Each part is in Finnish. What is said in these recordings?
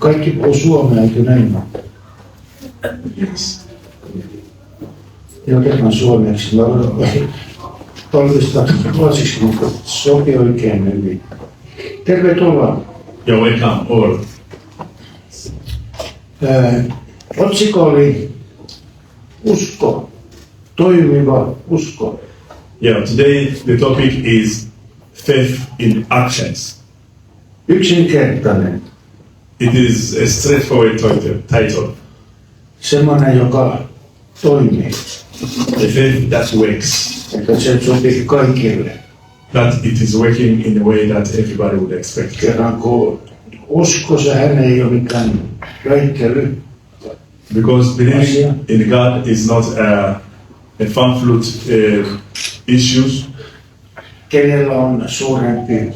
Kaikki puhuu suomea, eikö näin? Yes. Ja otetaan suomeksi. Mä olen valmistaa ruotsiksi, mutta sopii oikein hyvin. Tervetuloa. You're welcome all. Otsikko oli usko, toimiva usko. Yeah, today the topic is faith in actions. Yksinkertainen. It is a straightforward title. Semmoinen, joka toimii. A faith that works. Että se sopii kaikille. That it is working in a way that everybody would expect. Kerran kun usko, sehän ei ole mikään väittely. Because believing in God is not a pamphlet issues. Kenellä on suurempi,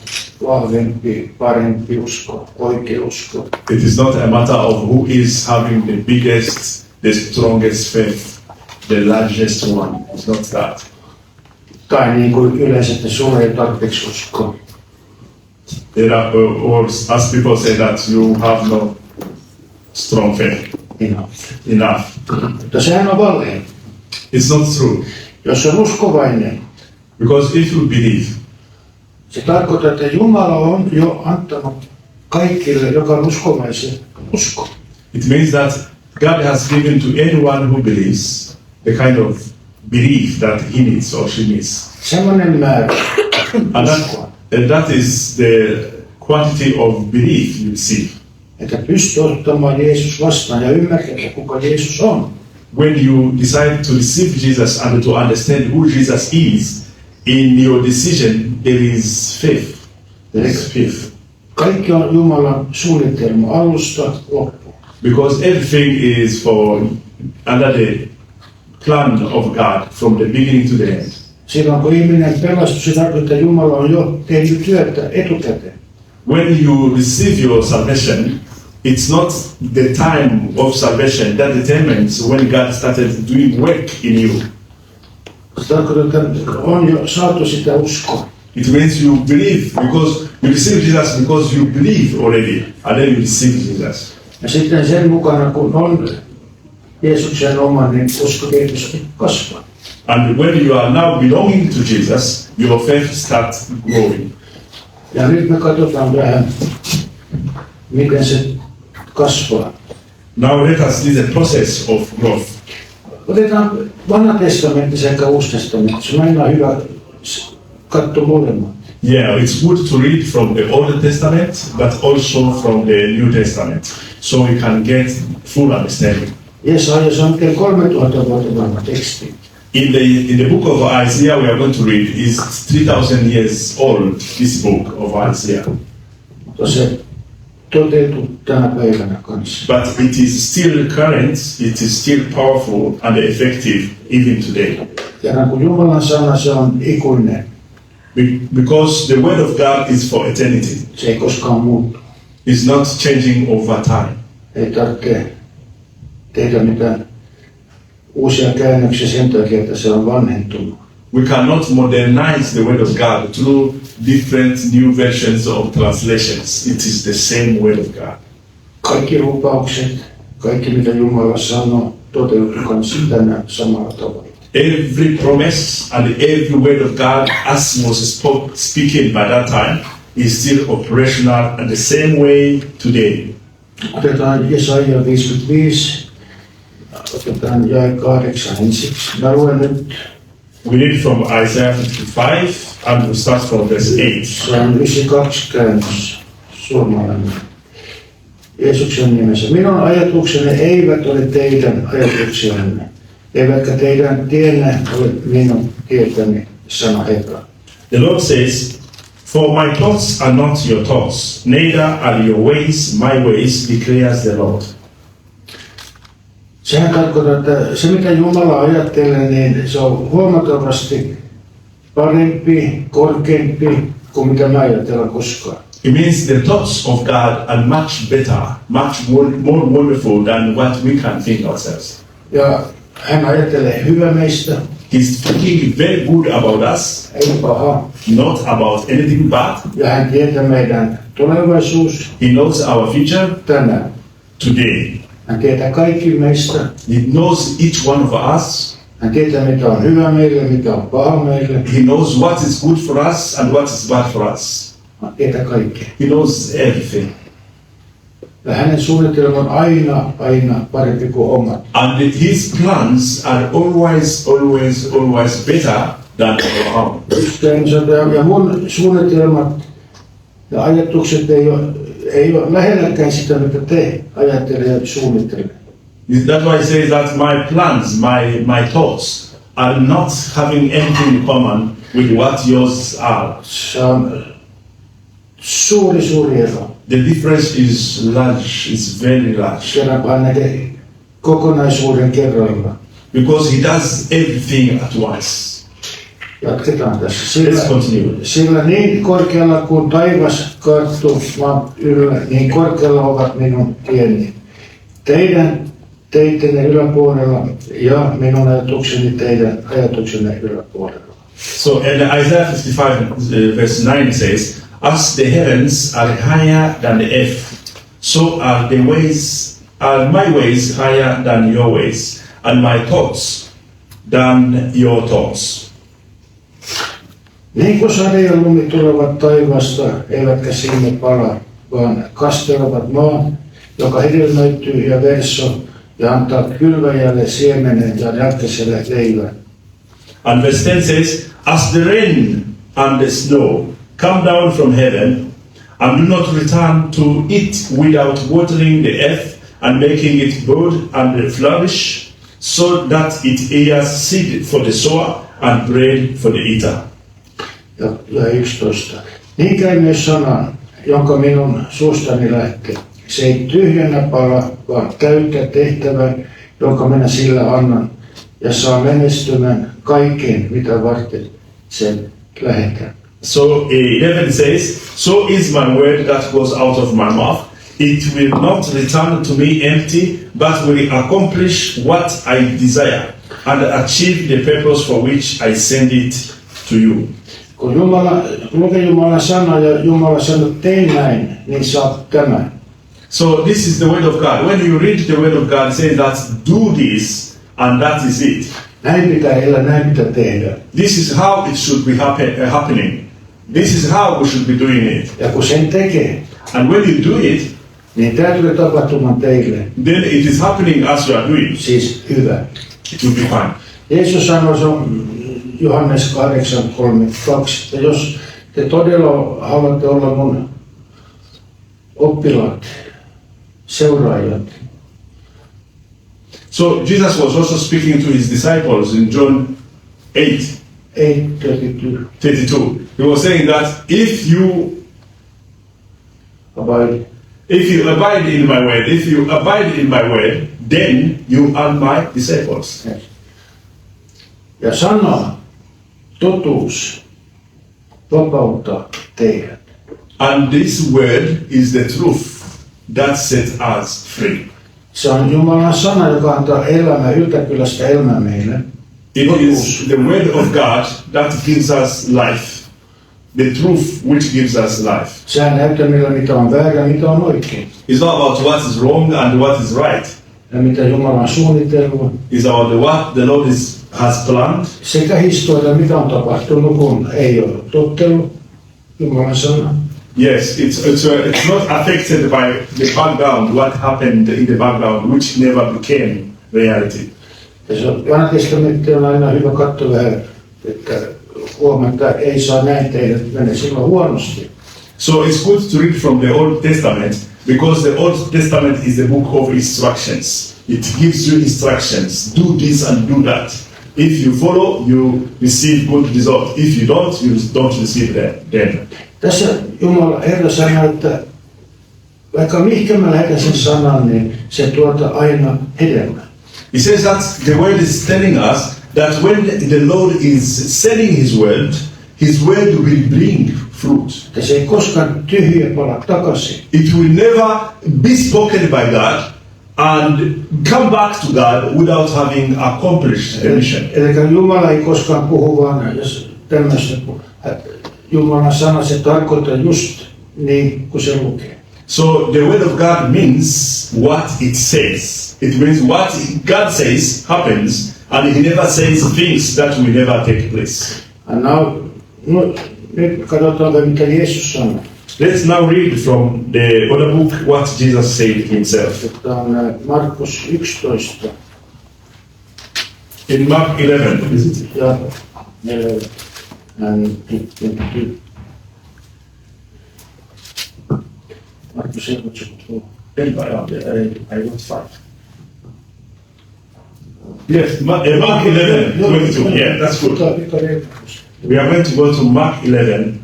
vahvempi, parempi usko, oikea usko. It is not a matter of who is having the biggest, the strongest faith, the largest one. It's not that. Tai niin kuin yleensä, että sulla ei tarpeeksi uskoa. Or as people say that you have no strong faith enough. Mutta sehän on valhe. It's not true. Jos on uskovainen, Because if you believe, se tarkoittaa, että Jumala on jo antanut kaikille, joka on uskovaisen, usko. it means that God has given to anyone who believes the kind of belief that he needs or she needs. Semmoinen määrä uskoa, And that is the quantity of belief you receive. että pystyy ottamaan Jeesus vastaan ja ymmärtää, kuka Jeesus on. When you decide to receive Jesus and to understand who Jesus is, in your decision there is faith. There is faith. Kaikki on Jumalan suunnitelma alusta loppuun. Because everything is for under the plan of God from the beginning to the end. Silloin kun ihminen pelastuu, se tarkoittaa, että Jumala on jo tehnyt työtä etukäteen. When you receive your salvation, it's not the time of salvation that determines when God started doing work in you. Se tarkoittaa, että on jo saatu sitä uskoa. It means you believe because you receive Jesus because you believe already, and then you receive Jesus. Ja sitten sen mukana, kun on Jeesuksen oma, niin usko tietysti kasvaa. And when you are now belonging to Jesus, your faith starts growing. Ja nyt me katsotaan vähän, miten se kasvaa. Now let us see the process of growth. Otetaan Vanha testamentti sekä Uusi testamentti. Se on aina hyvä katsoa molemmat. Yeah, it's good to read from the Old Testament, but also from the New Testament, so we can get full understanding. Jesaja, se on 3000 vuotta vanha teksti. In the book of Isaiah we are going to read is 3,000 years old, this book of Isaiah. Mutta se toteutuu tänä päivänä kanssa. But it is still current, it is still powerful and effective even today. Ja kun Jumalan sana, se on ikuinen. Because the word of God is for eternity. Se ei koskaan muuttu. It's not changing over time. Ei tarvitse tehdä mitään uusia käännöksiä sen takia, että se on vanhentunut. We cannot modernize the word of God through different new versions of translations. It is the same word of God. Kaikki lupaukset, kaikki mitä Jumala sanoo, toteutuu kanssa tänään samalla tavalla. Every promise and every word of God, as Moses speaking by that time, is still operational in the same way today. Otetaan Jesaja 55, otetaan jae 8 ensiksi. Mä luen nyt. We read from Isaiah 55 and we start from verse 8. Se on 92 käännös, suomalainen. Jeesuksen nimessä. Minun ajatukseni eivät ole teidän ajatuksianne, eivätkä teidän tienne ole minun tietäni, sanoo Herra. The Lord says, "For my thoughts are not your thoughts, neither are your ways my ways, declares the Lord." Sehän tarkoittaa, että se mitä Jumala ajattelee, niin se on huomattavasti parempi, korkeampi kuin mitä me ajatellaan koskaan. It means the thoughts of God are much better, much more wonderful than what we can think ourselves. Ja hän ajattelee hyvä meistä. He's thinking very good about us, Ei paha. not about anything bad. Ja hän tietää meidän tulevaisuus He knows our future tänään. today. Hän tietää kaikki meistä. He knows each one of us. Hän tietää, mikä on hyvä meille, mikä on paha meille. He knows what is good for us and what is bad for us. Hän tietää kaikkea. He knows everything. Ja hänen suunnitelma on aina parempi kuin omat. And his plans are always better than our own. Ja mun suunnitelmat ja ajatukset ei ole lähelläkään sitä, mitä te ajattelee ja suunnittelee. That's why I say that my plans, my thoughts are not having anything in common with what yours are. Se on suuri ero. The difference is large, is very large. Kerran kun hän näkee kokonaisuuden kerralla. Because he does everything at once. Jatketaan tässä. Let's continue. Sillä niin korkealla kuin taivas karttuu maan yllä, niin korkealla ovat minun tieni. Teidän teittenne yläpuolella ja minun ajatukseni teidän ajatuksenne yläpuolella. So in Isaiah 55 verse 9 says, as the heavens are higher than the earth, so are my ways higher than your ways, and my thoughts than your thoughts. Niin kuin sade ja lumi tulevat taivaasta, eivätkä sinne pala, vaan kastelevat maan, joka hedelmöittyy ja verso, ja antaa kylväjälle siemenen ja nälkäiselle leivän. And verse 10 says, as the rain and the snow come down from heaven, and do not return to it without watering the earth and making it bud and flourish, so that it yields seed for the sower and bread for the eater. Ja 11. Niin käy myös sana, jonka minun suustani lähtee. Se ei tyhjänä pala, vaan täyttää tehtävän, jonka minä sillä annan, ja saa menestymään kaikkeen, mitä varten sen lähetän. So 11 says, so is my word that goes out of my mouth. It will not return to me empty, but will accomplish what I desire and achieve the purpose for which I send it to you. Kun lukee Jumalan sana ja Jumala sanoo, tein näin, niin saat tämän. So this is the word of God. When you read the word of God, it says that do this and that is it. Näin pitää elää, näin pitää tehdä. This is how it should be happening. This is how we should be doing it. Ja kun sen tekee, And when you do it, niin tämä tulee tapahtumaan teille. then it is happening as you are doing. Siis hyvä. It will be fine. Jeesus sanoi, se on Johannes 8:32, että jos te todella haluatte olla mun oppilaat, seuraajat. So Jesus was also speaking to his disciples in John 8:32. Ei tökitty He was saying that if you abide in my word, then you are my disciples. Ja sana, totuus, vapauttaa teidät. And this word is the truth that sets us free. Se on Jumalan sana, joka antaa elämää, yltäkylläistä elämää meille. It is the word of God that gives us life. The truth which gives us life. Sehän näyttää meille, mitä on väärä, mitä on oikein. It's not about what is wrong and what is right. Ja mitä Jumala on suunnitellut. It's about what the Lord has planned. Sekä historia, mitä on tapahtunut, kun ei ole tottellut Jumalan sana. Yes, it's not affected by the background, what happened in the background, which never became reality. Ja se Vanha testamentti on aina hyvä katsoa vähän, että huomata, että ei saa näin tehdä, että menee silloin huonosti. So it's good to read from the Old Testament because the Old Testament is the book of instructions. It gives you instructions. Do this and do that. If you follow, you receive good result. If you don't receive them. Tässä Jumala Herra sanoo, että vaikka mihinkä mä lähetän sen sanan, niin se tuota aina hedelmää. He says that the word is telling us that when the Lord is sending his word will bring fruit. Ja se ei koskaan tyhjä pala takaisin. It will never be spoken by God and come back to God without having accomplished the mission. Eli Jumala ei koskaan puhu vaan tämmöistä. Jumalan sana se tarkoittaa just niin kuin se lukee. So the word of God means what it says. It means what God says happens, and He never says things that will never take place. Nyt katsotaan, mitä Jeesus sanoi. Let's now read from the other book what Jesus said Himself. Tämä on Markus 11. In Mark 11, is it? Ja 11. Markus 11. I got 5. Yes, Mark 11, 22. Yeah, that's good. We are going to go to Mark 11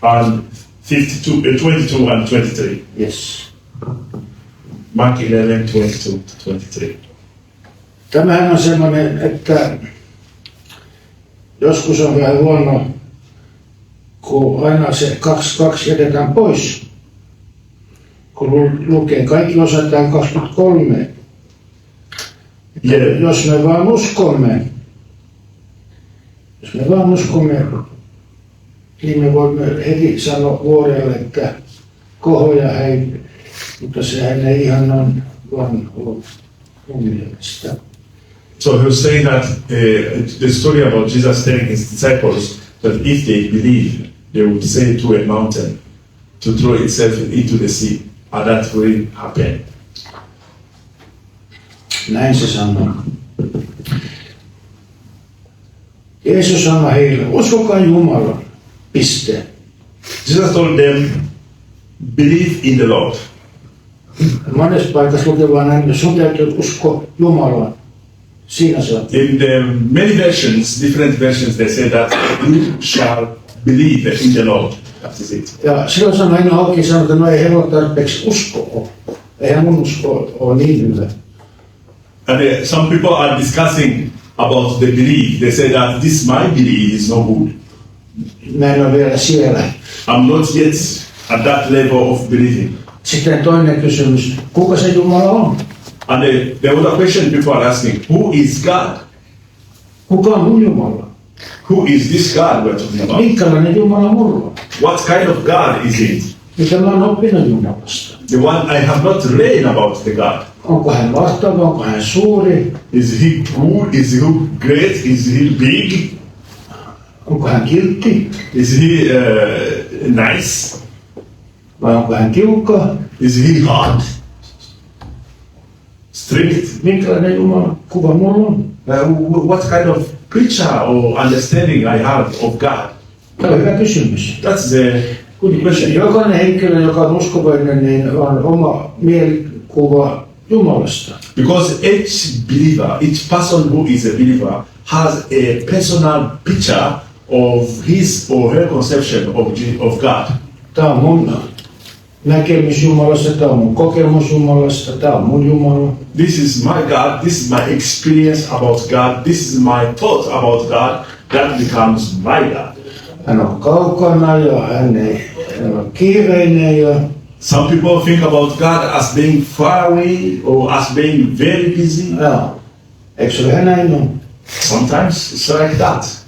and 22 and 23. Yes. Mark 11, 22 to 23. Tämähän on semmoinen, että joskus on vähän huono, kun aina se 2 jätetään pois. Kun lukee, kaikki osataan 23. Yeah. Jos me vaan uskomme, niin me voimme heti sanoa vuorelle, että kohoja hei, mutta sehän ei ihan on vaan ollut mun mielestä. So he was saying that the story about Jesus telling his disciples that if they believe, they would say to a mountain to throw itself into the sea, and that will happen. Näin se sanoo. Jeesus sanoi heille, uskokaa Jumalan, piste. Jesus told them, believe in the Lord. Monessa paikassa lukee vaan näin, sun täytyy uskoa Jumalaan. Siinä se on. In the many versions, different versions, they say that you shall believe in the Lord. That is it. Ja silloin sanoi Eino Hauki, sanoi, että no ei heillä ole tarpeeksi uskoa. Eihän mun usko ole niin hyvä. And some people are discussing about the belief. They say that this my belief is no good. Mä en ole vielä siellä. I'm not yet at that level of believing. Sitten toinen kysymys, kuka se Jumala on? And the other question people are asking, who is God? Kuka on mun Jumala? Who is this God we're talking about? Minkälainen Jumala mulla on? What kind of God is it? Mitä mä oon oppinut Jumalasta? The one I have not read about the God. Onko hän mahtava, onko hän suuri? Is he good? Is he great? Is he big? Onko hän kiltti? Is he nice? Vai onko hän tiukka? Is he hard? Strict? Minkälainen Jumala kuva mulla on? What kind of picture or understanding I have of God? Tämä on hyvä kysymys. That's the good question. Jokainen henkilö, joka on uskovainen, niin on oma mielikuva Jumalasta. Because each believer, each person who is a believer has a personal picture of his or her conception of God. Tämä on mun näkemys Jumalasta, tämä on mun kokemus Jumalasta, tämä on mun Jumala. This is my God, this is my experience about God, this is my thought about God, that becomes my God. Hän on kaukana ja hän on kiireinen ja Some people think about God as being far away or as being very busy. joo. Eikö se vähän näin on? Sometimes it's like that.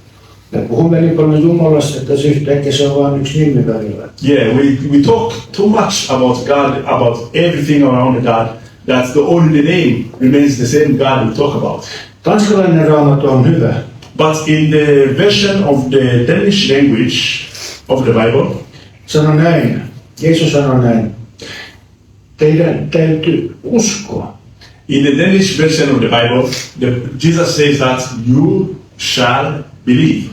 Me puhumme niin paljon Jumalasta, että se yhtäkkiä se on vain yksi nimi välillä. Yeah, we talk too much about God, about everything around God, that the only name remains the same God we talk about. Tanskalainen raamattu on hyvä. But in the version of the Danish language of the Bible, Sano näin. Jeesus sanoi näin. Teidän täytyy uskoa. in the Danish version of the Bible, Jesus says that you shall believe.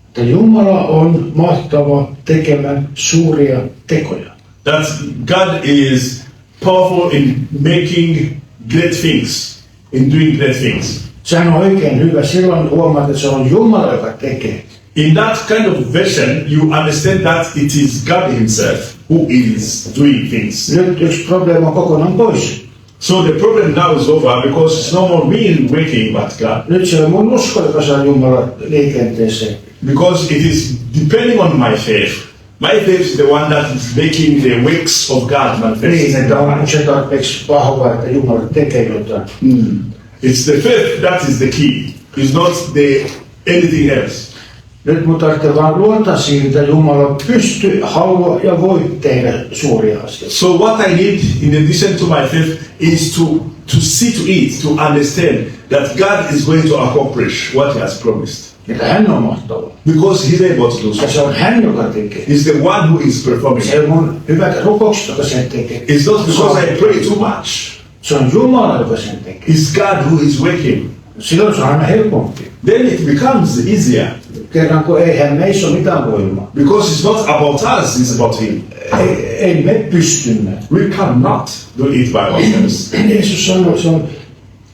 Että Jumala on mahtava tekemään suuria tekoja. That God is powerful in making great things, in doing great things. Sehän on oikein hyvä. Silloin huomaat, että se on Jumala, joka tekee. In that kind of version, you understand that it is God Himself who is doing things. Nyt yksi probleema on kokonaan pois. So the problem now is over because it's no more me working but God. Nyt se on mun usko, joka saa Jumala liikenteeseen. Because it is depending on my faith. My faith is the one that is making the works of God manifest. Niin, että on se tarpeeksi vahva, että Jumala tekee jotain. It's the faith that is the key. It's not the anything else. Nyt mun tarvitsee vaan luottaa siihen, että Jumala pystyy, haluaa ja voi tehdä suuria asioita. So what I need, in addition to my faith, is to see to it, to understand that God is going to accomplish what He has promised. Että hän on mahtava. Because He's able to do Ja so. se on hän, joka tekee. He's the one who is performing. Se on mun hyvät rukoukset, joka sen tekee. It's not because I pray too much. Se on Jumala, joka sen tekee. It's God who is working. Silloin se on aina helpompi. Then it becomes easier. Kerran kun eihän meissä ole mitään voimaa. Because it's not about us, it's about Him. Ei me pystymme. We cannot do it by ourselves. Jeesus sanoi, se on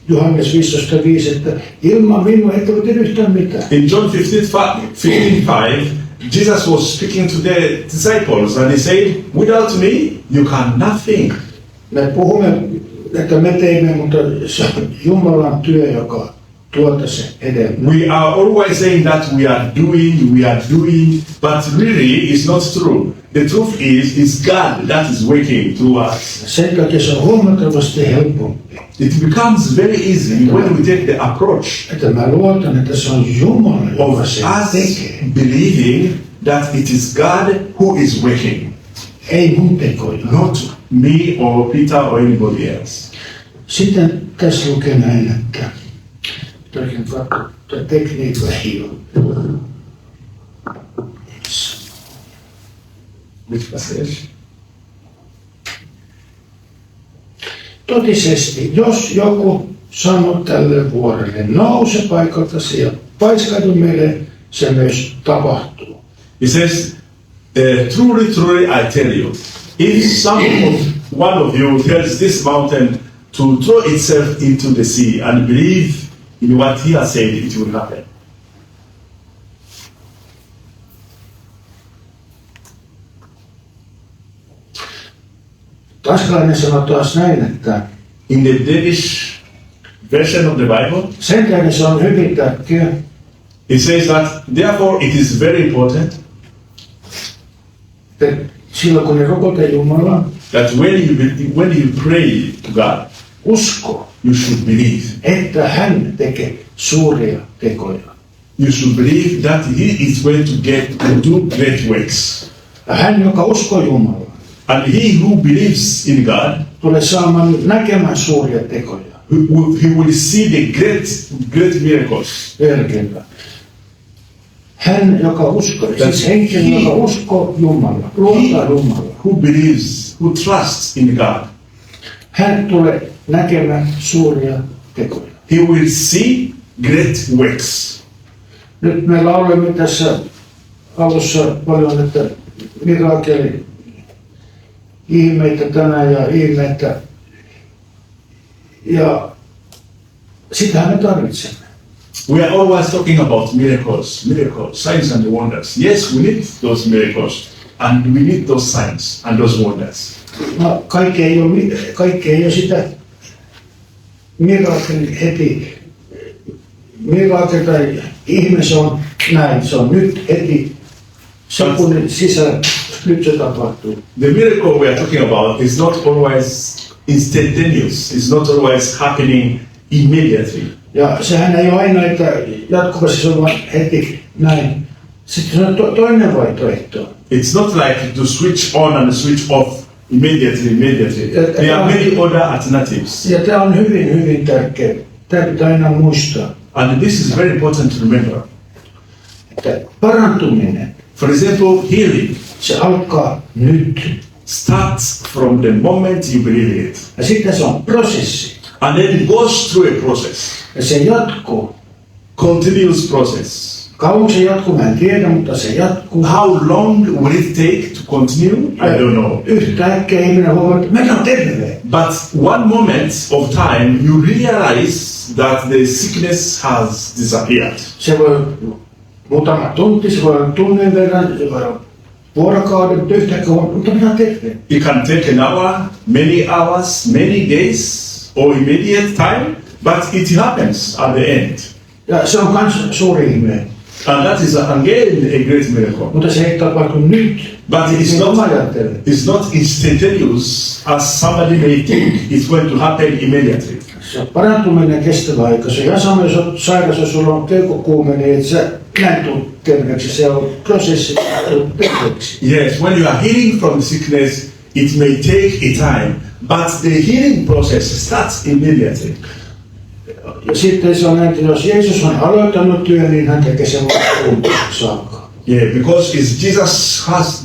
Johannes 15:5, että ilman minua ette voi tehdä yhtään mitään. In John 15:5, Jesus was speaking to the disciples and He said, without me, you can nothing. Me puhumme, että me teemme, mutta se on Jumalan työ, joka tuota se edelleen. We are always saying that we are doing, but really it's not true. The truth is, it's God that is working through us. Sen takia se on huomattavasti helpompi. It becomes very easy when we take the approach Että mä luotan, että se on Jumala, joka of se us tekee. believing that it is God who is working, Ei mun tekoja. not me or Peter or anybody else. Sitten tässä lukee näin, että toikin katsotaan tekniikka hion. Which passage? Totisesti, jos joku sanoo tälle vuorelle, nouse paikaltasi ja paiskaudu meille, se myös tapahtuu. He says, truly, truly, I tell you, if one of you tells this mountain to throw itself into the sea and believe in what he has said, it will happen. Tanskalainen sanoo taas näin, että In the Danish version of the Bible, sen tähden se on hyvin tärkeä, it says that, therefore it is very important että silloin kun ne rukoilee Jumalaa, that when you pray to God, usko, you should believe. että hän tekee suuria tekoja. You should believe that he is going to do great works. Ja hän, joka uskoo Jumalaa, And he who believes in God, tulee saamaan näkemään suuria tekoja. he will see the great miracles. Verkillä. Hän, joka uskoo, siis henkilö, joka uskoo Jumalaa, luottaa Jumalaa. Who believes, who trusts in God, Hän tulee näkemään suuria tekoja. he will see great works. Nyt me laulamme tässä alussa paljon, että mirakeli, ihmeitä tänään ja ihmeitä. Ja sitähän me tarvitsemme. We are always talking about miracles, signs and wonders. Yes, we need those miracles, and we need those signs and those wonders. No, kaikki ei ole sitä mirakeli heti. Mirakeli tai ihme, se on näin, se on nyt heti sekunnin sisään, nyt se tapahtuu. The miracle we are talking about is not always instantaneous. It's not always happening immediately. Ja sehän ei ole aina, että jatkuvasti se on vain heti näin. Sitten se on toinen vaihtoehto. It's not like to switch on and switch off immediately. There are many other alternatives. Ja tämä on hyvin, hyvin tärkeä. Tämä pitää aina muistaa, And this is very important to remember. että parantuminen, For example, healing se alkaa nyt. starts from the moment you believe it. Ja sitten se on prosessi. And then it goes through a process, Ja se jatkuu. continuous process. Kauan se jatkuu, mä en tiedä, mutta se jatkuu. How long will it take to continue? I don't know. Yhtäkkiä ihminen huomaa, että meillä on terve. But one moment of time, you realize that the sickness has disappeared. Se voi muutama tunti, se voi olla tunnin verran, se voi olla vuorokauden, mutta yhtäkkiä huomaa, mutta minä olen terve. It can take an hour, many hours, many days, or immediate time, but it happens at the end. Ja se on myös suuri ihme. And that is again a great miracle. Mutta se ei tapahdu nyt. But Niin kuin mä ajattelen. it's not instantaneous as somebody may think it's going to happen immediately. Se on parantuminen kestävä aika. Se ihan sama, jos olet sairas, jos sulla on keuhkokuume, niin et sä näin tuu terveeksi. Se on prosessi, terveeksi. Yes, when you are healing from sickness, it may take a time, but the healing process starts immediately. Ja sitten se on näin, että jos Jeesus on aloittanut työn, niin hän tekee sen loppuun saakka. Yeah, because it's Jesus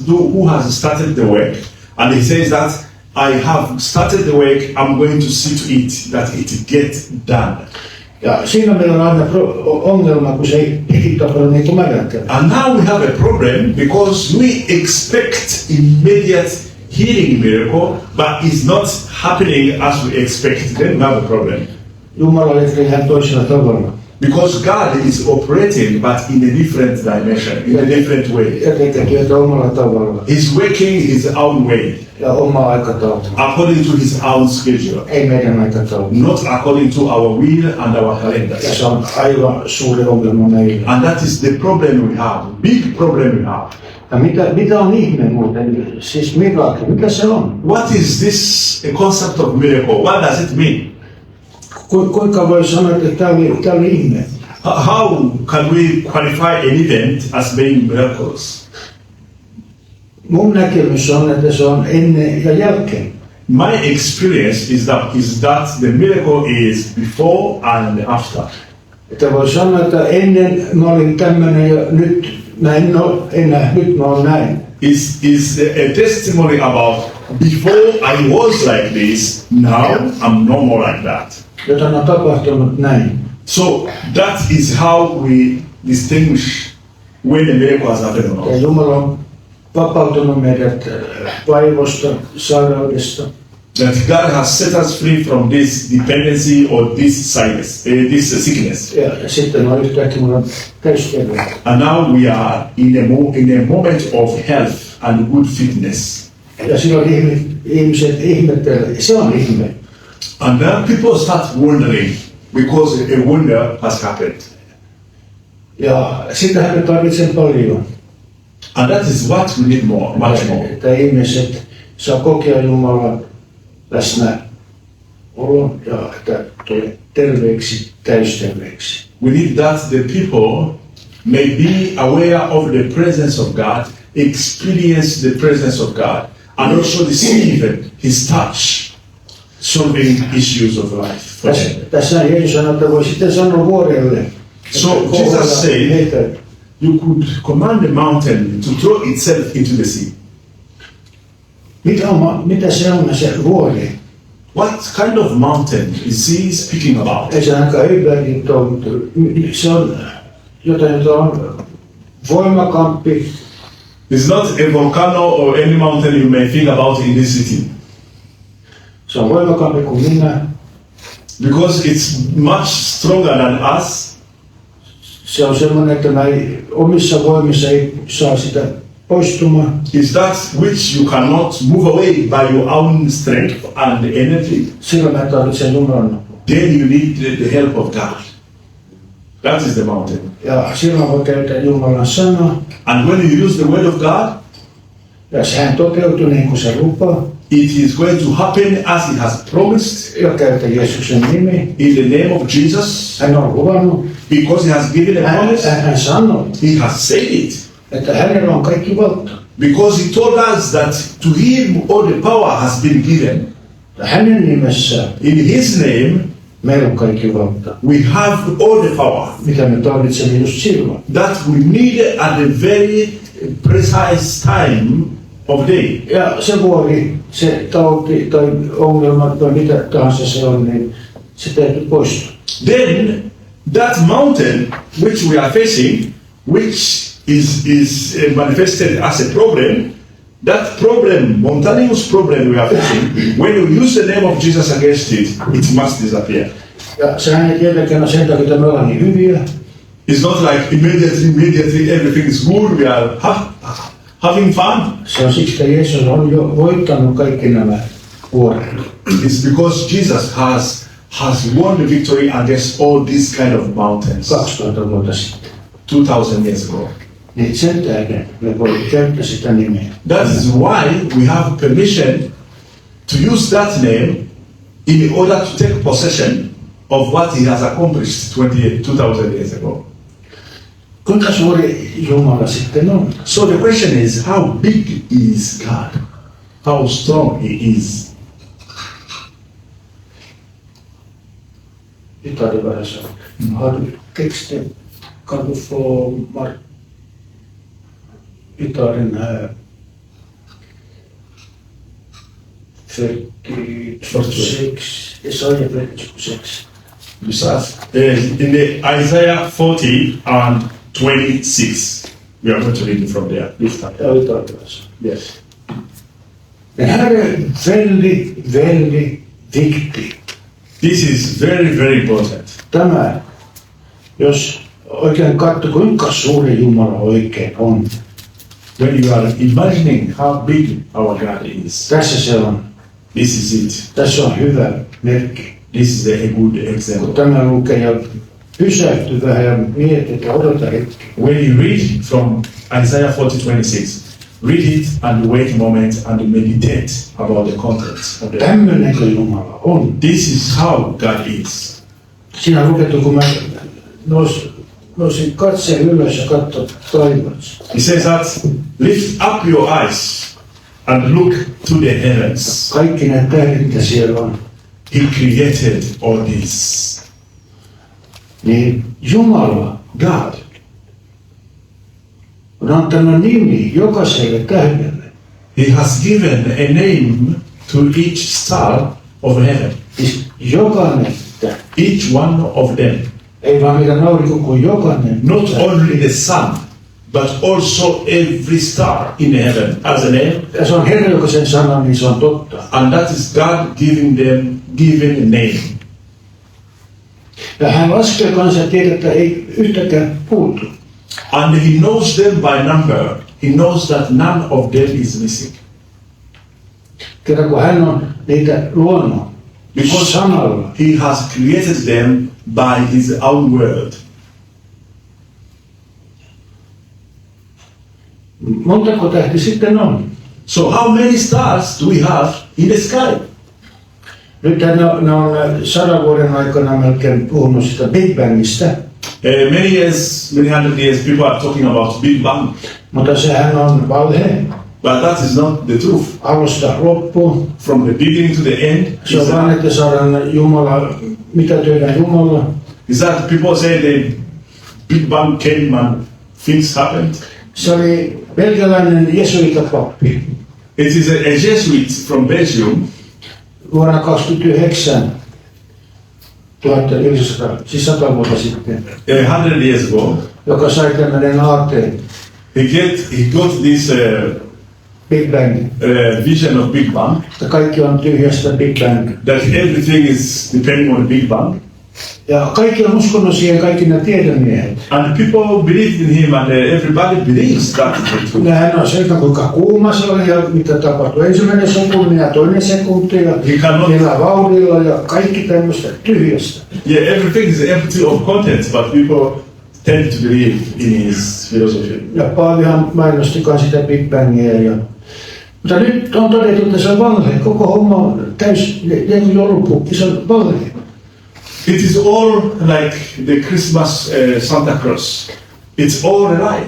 who has started the work, and he says that I have started the work, I'm going to see to it that it gets done. Ja siinä meillä on aina ongelma, kun se ei heti tapahdu niin kuin mä ajattelen. And now we have a problem because we expect immediate healing miracle, but it's not happening as we expect. Then we have a problem. Jumala tekee ihan toisella tavalla. Because God is operating, but in a different dimension, in a different way. Ja tekee työtä omalla tavalla. He's working his own way, Ja oma aikataulu. according to his own schedule, Ei meidän aikataulu. not according to our will and our Ja calendars. se on aivan suuri ongelma meillä. And that is the problem we have, big problem we have. Ja mitä on ihme muuten? Siis miracle, mitä se on? What is this concept of miracle? What does it mean? Kuinka voi sanoa, että tämä oli ihme? How can we qualify an event as being miraculous? Mun näkemys on, että se on ennen ja jälkeen. My experience is that the miracle is before and after. Että voi sanoa, että ennen mä olin tämmöinen ja nyt mä en ole enää, nyt mä oon näin. Is a testimony about before I was like this, now I'm no more like that. Joten on tapahtunut näin. So that is how we distinguish when a miracle has happened or Ja not. Jumala on vapautunut meidät vaivosta, sairaudesta. That God has set us free from this dependency or this sickness. Ja sitten on yhtäkkiä mulla on täysterveys. And now we are in a moment of health and good fitness. Ja silloin ihmiset ihmettelevät. Se on ihme. And then people start wondering because a wonder has happened. Ja sitähän me tarvitsemme paljon. And that is what we need much more. Että ihmiset saa kokea Jumalan läsnä olon ja että tulee terveeksi, täysterveeksi. We need that the people may be aware of the presence of God, experience the presence of God, and also receive His touch, solving issues of life for them. Tässä Jeesus sanoi, että voi sitten sanoa vuorelle. So Jesus said, you could command the mountain to throw itself into the sea. Mitä se on se vuori? What kind of mountain is he speaking about? Ei se ainakaan Öbergin ole, mutta se on jotain, jota on voimakampi. It's not a volcano or any mountain you may think about in this city. Se on voimakampi kuin minä. Because it's much stronger than us. Se on semmoinen, että mä ei, omissa voimissa ei saa sitä poistumaan. Is that which you cannot move away by your own strength and energy. Silloin mä tarvitsen Jumalan apua. Then you need the help of God. That is the mountain. Ja silloin voi käyttää Jumalan sanaa. And when you use the word of God, Ja sehän toteutuu niin kuin se lupaa. it is going to happen as He has promised Ja käyttää Jeesuksen nimi. in the name of Jesus. Hän on luvannut. Because He has given a promise. Hän sanoi, He has said it. että hänellä on kaikki valta. Because He told us that to Him all the power has been given. Ja hänen nimessään In His name, meillä on kaikki valta. we have all the power Mitä me tarvitsemme just silloin. that we need at the very precise time of day. Ja se vuori, se tauti tai ongelma tai mitä tahansa se on, niin se täytyy poistua. Then that mountain which we are facing, which is manifested as a problem, that problem, mountainous problem we are facing, when you use the name of Jesus against it, it must disappear. Ja sehän ei tietenkään ole sen takia, että me ollaan niin hyviä. It's not like immediately everything is good, we are having fun. Se on siksi, että Jeesus on jo voittanut kaikki nämä vuoret. It's because Jesus has won the victory against all these kind of mountains. 2000 vuotta sitten. 2,000 years ago. Niin sen tähden me voimme käyttää sitä nimeä. That is why we have permission to use that name in order to take possession of what he has accomplished 2,000 years ago. Kuinka suuri Jumala sitten on? So the question is, how big is God? How strong he is? Italian vähän sanoo. Har du texten? Kan du få Italian här? 46. Jesaja 46. In the Isaiah 40 and 26. We are going to read it from there. Ja italialaisessa. Yes. Det här är väldigt viktigt. This is very, very important. Tämä, jos oikein katsoo, kuinka suuri Jumala oikein on. When you are imagining how big our God is, Tässä se on. this is it. Tässä on hyvä merkki. This is a good Kun example. tämä lukee ja pysähtyy vähän ja mietit ja odota hetki. When you read from Isaiah 40:26, read it and wait a moment and meditate about the contents of the. Tämmöinenkö Jumala on? This is how God is. Siinä lukettu, kun mä nousin katseen ylös ja katsoin taivaassa. He says that lift up your eyes and look to the heavens. Kaikki ne tähdet, mitä siellä on. He created all this. Niin Jumala, God on antanut nimi jokaiselle tähdelle. He has given a name to each star of heaven. Siis jokainen tähti. Each one of them. Ei vaan mitään aurinko, kuin jokainen. Not tähti. only the sun, but also every star in heaven has a name. Ja se on Herra, joka sen sanoo, niin se on totta. And that is God giving a name. Ja hän laskee kanssa ja tiedät, että ei yhtäkään puutu. And he knows them by number. He knows that none of them is missing. Kerran kun hän on niitä luonut sanalla. He has created them by his own word. Montako tähti sitten on? So how many stars do we have in the sky? Nyt ne on 100 vuoden aikana melkein puhunut sitä Big Bangista. Many hundred years people are talking about Big Bang. Mutta sehän on valhe. But that is not the truth. Alusta loppuun. From the beginning to the end, Se on vaan, että saadaan Jumala, mitä tehdään Jumala. is that people say the Big Bang came and things happened. Se oli belgialainen jesuitapappi. It is a Jesuit from Belgium Vuonna 29, 1900, siis 100 vuotta sitten, 100 years ago. joka sai tämmöinen aateen, He got this Big Bang. vision of Big Bang, Että kaikki on tyhjästä Big Bang. that everything is depending on the Big Bang. Ja kaikki on uskonut siihen, kaikki nämä tiedemiehet. And people believed in him, and everybody believes that is the truth. Nehän on se, kuinka kuuma se oli ja mitä tapahtui ensimmäinen sekunti ja toinen sekunti ja millä vauhdilla ja kaikki tämmöistä tyhjästä. Yeah, everything is empty of content, but people tend to believe in his philosophy. Ja Paavihan mainostikaan sitä Big Bangia. Mutta nyt on todettu, että se on valhe. Koko homma on täys joulupukki, se on valhe. It is all like the Christmas Santa Claus. It's all a lie.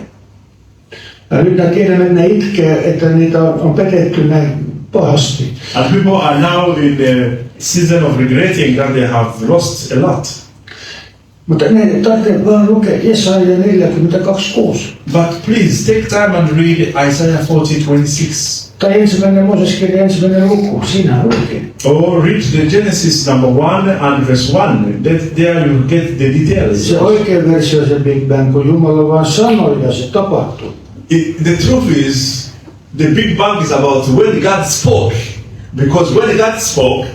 Ja nyt tiedämme, että ne itkee, että niitä on petetty näin pahasti. And people are now in the season of regretting that they have lost a lot. Mutta ne tarvitsee vaan lukea Jesaja 42:6. But please take time and read Isaiah 40:26. Tai ensimmäinen Mooseskirja, ensimmäinen luku, siinä lukee. Or read the Genesis number 1 and verse 1. There you get the details. Se oikea versio on se Big Bang, kun Jumala vaan sanoi ja se tapahtui. The truth is, the Big Bang is about when God spoke. Because when God spoke,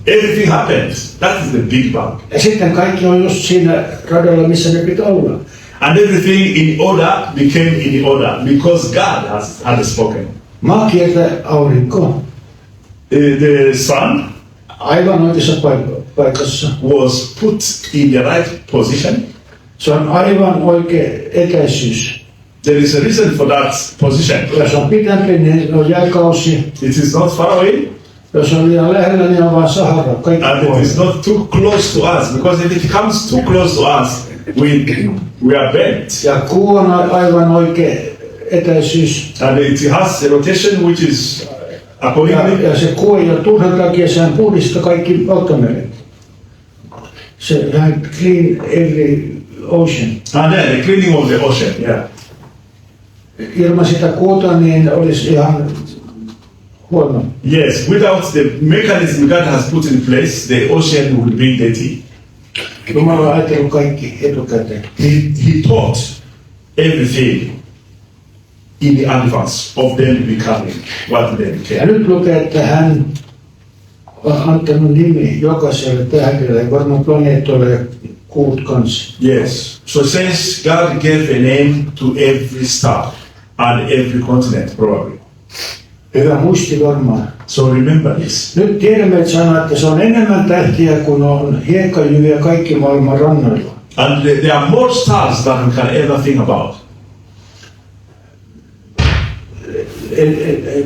everything happened. That is the Big Bang. Ja sitten kaikki on just siinä radalla, missä ne pitää olla. And everything in order became in order because God had spoken. Maa kiertää aurinkoa. The sun Aivan oikeassa paikassa. was put in the right position. Se on aivan oikea etäisyys. There is a reason for that position. Jos on pitempi, niin on jääkausi. It is not far away, Jos on liian lähellä, niin on vaan Sahara. Kaikki and it puolet. is not too close to us, because if it comes too close to us, we are bent. Ja kuu on aivan oikea etäisyys. And it has a rotation which is accordingly. Ja se kuu ei ole turhan takia, sehän puhdistaa kaikki valtameret. Se hän clean every ocean. And then the cleaning of the ocean, yeah. Ilman sitä kuuta niin olisi ihan huono. Yes, without the mechanism God has put in place, the ocean would be dirty. Jumala on ajatellut kaikki etukäteen. He taught everything in advance of them becoming what they Ja became. nyt lukee, että hän on antanut nimi jokaiselle tähdelle, varmaan planeetoille ja kuut kanssa. Yes. So it says God gave a name to every star and every continent, probably. Hyvä muisti varmaan. So remember this. Nyt tiedämme sanoa, että se on enemmän tähtiä kuin on hiekkajyviä kaikki maailman rannoilla. And there are more stars than we can ever think about.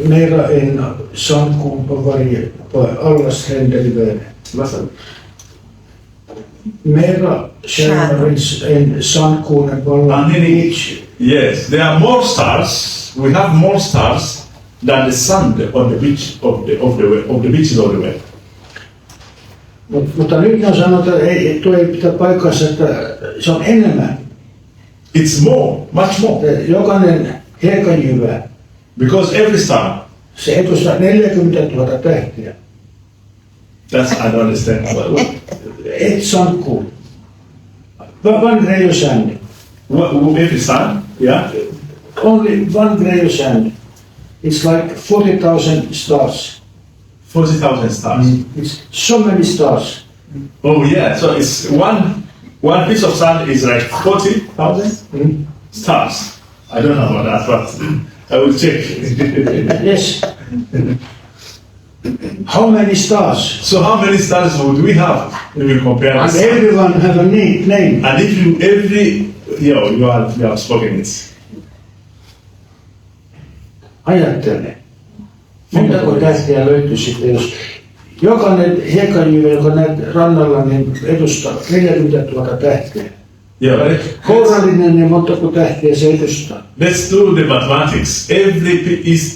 Mera en sandkorn på varje, på allas händer i världen. Mera stjärnor än sandkorn på alla And then beach. yes, there are more stars. We have more stars than the sand on the beach of the beaches of the world. Mutta nyt on sanottu, että tuo ei pitää paikkansa, että se on enemmän. It's more, much more, Jokainen hiekkajyvä, because every star. se edustaa 40 000 tähtiä. That's I don't understand. Et sandkorn. One grain of sand. Every star, yeah. Only one grain of sand. It's like 40,000 stars. 40,000 stars. It's so many stars. Oh yeah. So it's one piece of sand is like 40,000 stars. I don't know about that, but I will check. Yes. How many stars? So how many stars would we have if we compare And us? everyone have a name. And if you you have spoken it. Ajattele. Montako tähtiä löytyy sitten, jos jokainen hiekkajyvä, joka näet rannalla, niin edustaa 40 000 tähtiä. Yeah. Kourallinen, niin montako tähtiä se edustaa? Let's do the mathematics.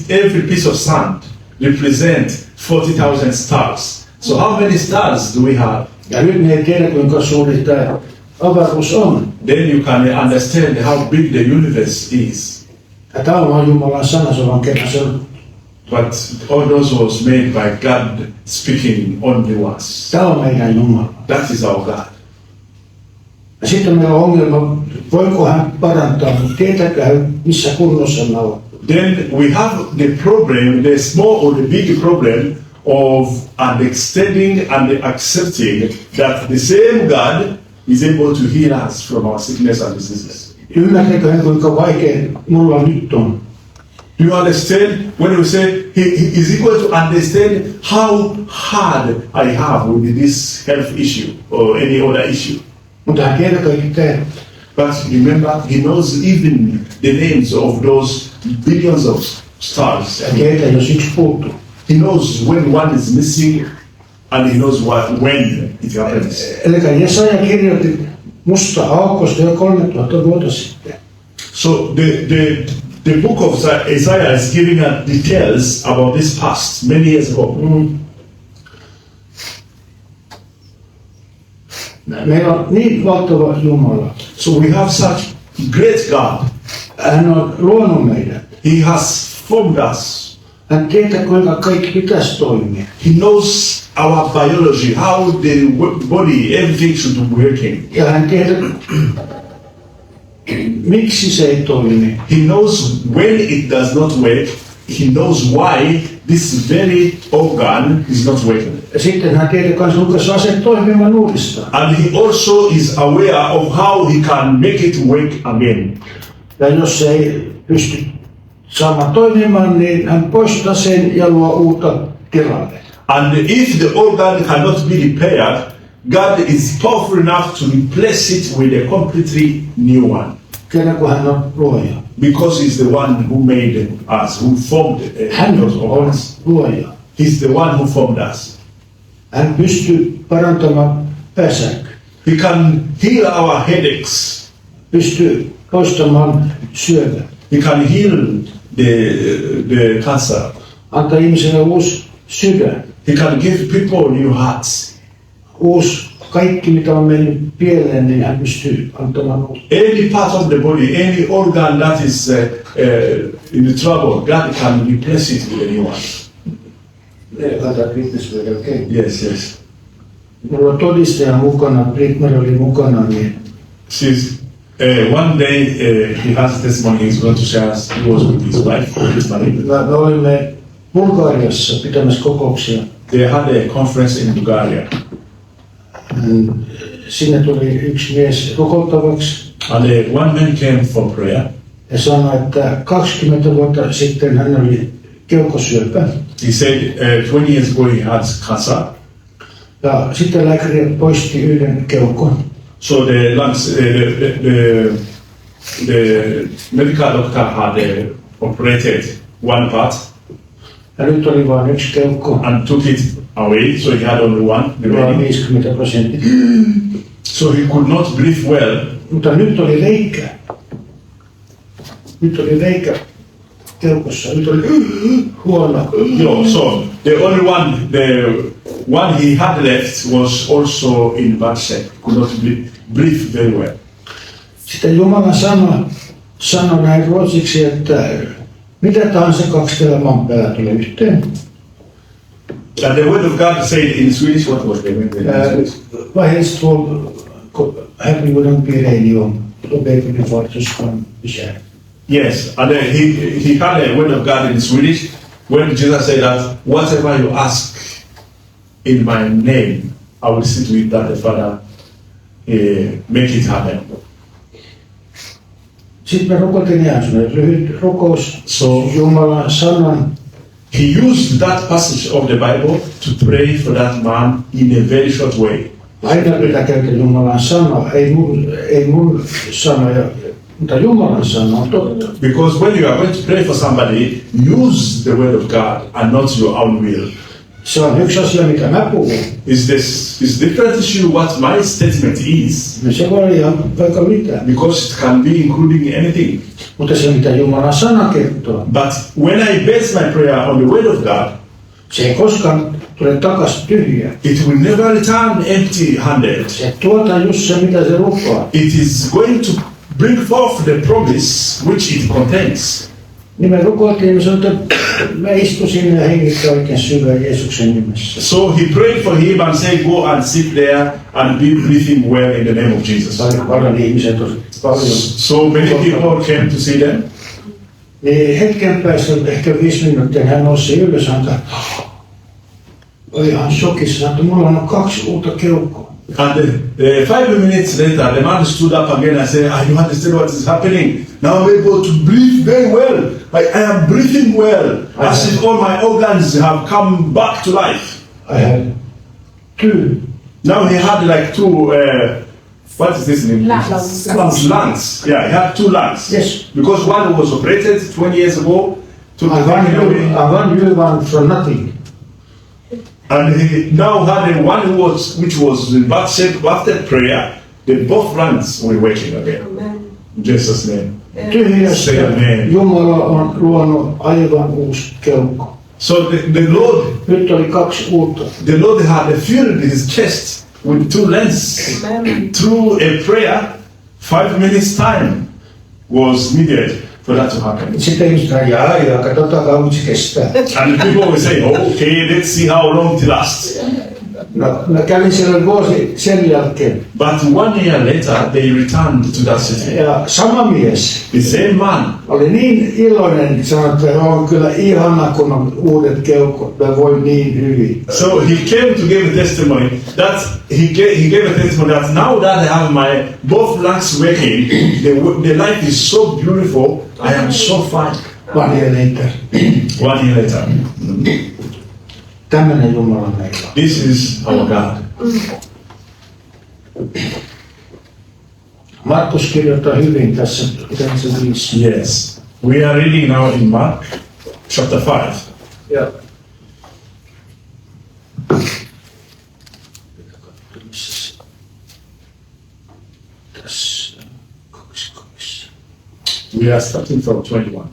Every piece of sand represents 40,000 stars. So how many stars do we have? Ja nyt ne ei tiedä, kuinka suuri tämä avaruus on. Then you can understand how big the universe is. Ja tämä on vain Jumalan sana, se on vaan kerran sanottu. But all those was made by God speaking only once. Tämä on meidän Jumala. That is our God. Ja sitten meillä on ongelma, voiko hän parantaa, mutta tietääkö hän, missä kunnossa me ollaan. Then we have the problem, the small or the big problem of understanding and accepting that the same God is able to heal us from our sickness and diseases. Ymmärrätkö hän, kuinka vaikea mulla nyt on? Do you understand when we say he is equal to understand how hard I have with this health issue or any other issue? Mutta hän tiedä kaikki tehdä. But remember, he knows even the names of those billions of stars. Hän tietää, jos yksi puuttuu. He knows when one is missing, and he knows when it happens. Eli Jesaja kirjoitti musta aukosta jo 3000 vuotta sitten. So the book of Isaiah is giving us details about this past many years ago. Meillä on niin valtava Jumala. So we have such great God. Hän on luonut meidät. He has formed us. Hän tietää, kuinka kaikki pitäisi toimia. He knows our biology, how the body, everything should be working. Ja hän tietää, miksi se ei toimi. He knows when it does not work. He knows why this very organ is not working. Ja sitten hän tietää myös, kuinka saa sen toimimaan uudestaan. And he also is aware of how he can make it work again. Ja jos se ei pysty saamaan toimimaan, niin hän poistaa sen ja luo uutta tilalle. And if the organ cannot be repaired, God is powerful enough to replace it with a completely new one. Kerran kun hän on luoja. Because he's the one who made us, who formed Hän those on organs. luoja. He's the one who formed us. Hän pystyy parantamaan päänsärkyä. He can heal our headaches. Pystyy poistamaan syövän. He can heal the cancer. Antaa ihmiselle uusi sydän. He can give people new hearts. Uusi kaikki mitä on mennyt pieleen, niin hän pystyy antamaan uutta. Any part of the body, any organ that is in the trouble, God can replace it with a new one. Yes, yes. Mulla on todistaja mukana, Britt-Marie oli mukana, niin One day he has a testimony he's going to share. He was with his wife, Britt-Marie. me olimme Bulgariassa pitämässä kokouksia. They had a conference in Bulgaria. Sinne tuli yksi mies rukoiltavaksi And one man came for prayer. ja sanoi, että 20 vuotta sitten hän oli keuhkosyöpä. He said 20 years ago he had cancer. Ja sitten lääkäri poisti yhden keuhkon. So the lungs, the medical doctor had operated one part Ja nyt oli vain yksi keuhko, and took it away, so he had only one remaining. 50%. So he could not breathe well. Mutta nyt oli reikä. Nyt oli reikä keuhkossa. Nyt oli huono. So the only one, the one he had left was also in bad shape. Could not breathe very well. Sitten Jumala sanoi näin ruotsiksi, että mitä tahansa kaksi elämän päällä tulee yhteen. And the word of God said in Swedish, what was the word? Vad helst två hemligheter blir eniga om, då ber vi för att ska bekänna. Yes, and he had a word of God in Swedish when Jesus said that whatever you ask in my name, I will see to it that the Father make it happen. Sitten me rukoiltiin ihan lyhyt rukous Jumalan sanan. He used that passage of the Bible to pray for that man in a very short way. Aina pitää käyttää Jumalan sanaa, ei mun sanoja, mutta Jumalan sana on totta. Because when you are going to pray for somebody, use the word of God and not your own will. Se on yksi asia, mitä mä puhun. It's different issue what my statement is. No se voi olla ihan vaikka mitään. Because it can be including anything. Mutta se, mitä Jumalan sana kertoo, But when I base my prayer on the word of God, se ei koskaan tule takaisin tyhjää. it will never return empty-handed. Se tuota just se, mitä se lupaa. It is going to bring forth the promise which it contains. Niin me rukoiltiin, me sanoin, että mä istuisin ja hengittää oikein syvään Jeesuksen nimessä. So he prayed for him and said, go and sit there and be breathing well in the name of Jesus. Paljon ihmiset on paljon. So many people came to see them. Niin hetken päästä, ehkä 5 minuuttia, hän nousi ylös ja oli ihan shokissa, että mulla on 2 uutta keuhkoa. And 5 minutes later, the man stood up again and said, I don't understand what is happening. Now I'm able to breathe very well. I am breathing well, as if all my organs have come back to life. I had 2. Now he had like 2, what is this name? Lungs. Yeah, he had 2 lungs. Yes. Because one was operated 20 years ago. I want you one from nothing. And he now had which was in bad shape after prayer. Both lungs were working again. Amen. In Jesus' name. Tyhjästä Amen. Jumala on luonut aivan uusi keuhko. So the Lord, Nyt oli 2 uutta. the Lord had filled his chest with 2 lungs. Amen. Through a prayer, 5 minutes time was needed for that to happen. Sitten ihmiset sanoo, katsotaan kauan se kestää. And people will say, okay, let's see how long it lasts. No, mä kävin siellä vuosi sen jälkeen. But 1 year later, they returned to that city. Ja sama mies The same man oli niin iloinen, sanoi, että on kyllä ihana, kun on uudet keuhkot, mä voin niin hyvin. So he came to give a testimony that he gave a testimony that now that I have my both lungs working, the life is so beautiful. I am so fine. 1 year later. 1 year later. Tämmöinen Jumala meillä on. This is our God. Markus kirjoittaa hyvin tässä 5. Yes. We are reading now in Mark chapter 5. Ja tässä 22. We are starting from 21.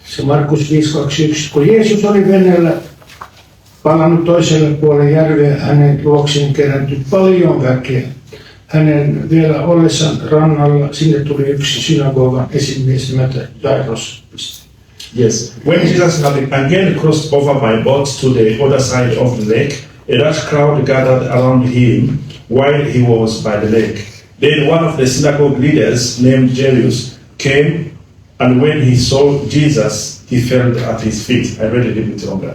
Se Markus 5.21. Kun Jeesus oli veneellä palannut toiselle puolelle järveä, hänen luokseen kerätty paljon väkeä. Hänen vielä ollessaan rannalla sinne tuli yksi synagogan esimies nimeltä Jairus. Yes. When Jesus had again crossed over by boat to the other side of the lake, a large crowd gathered around him while he was by the lake. Then one of the synagogue leaders named Jairus came, and when he saw Jesus, he fell at his feet. I read it a bit longer.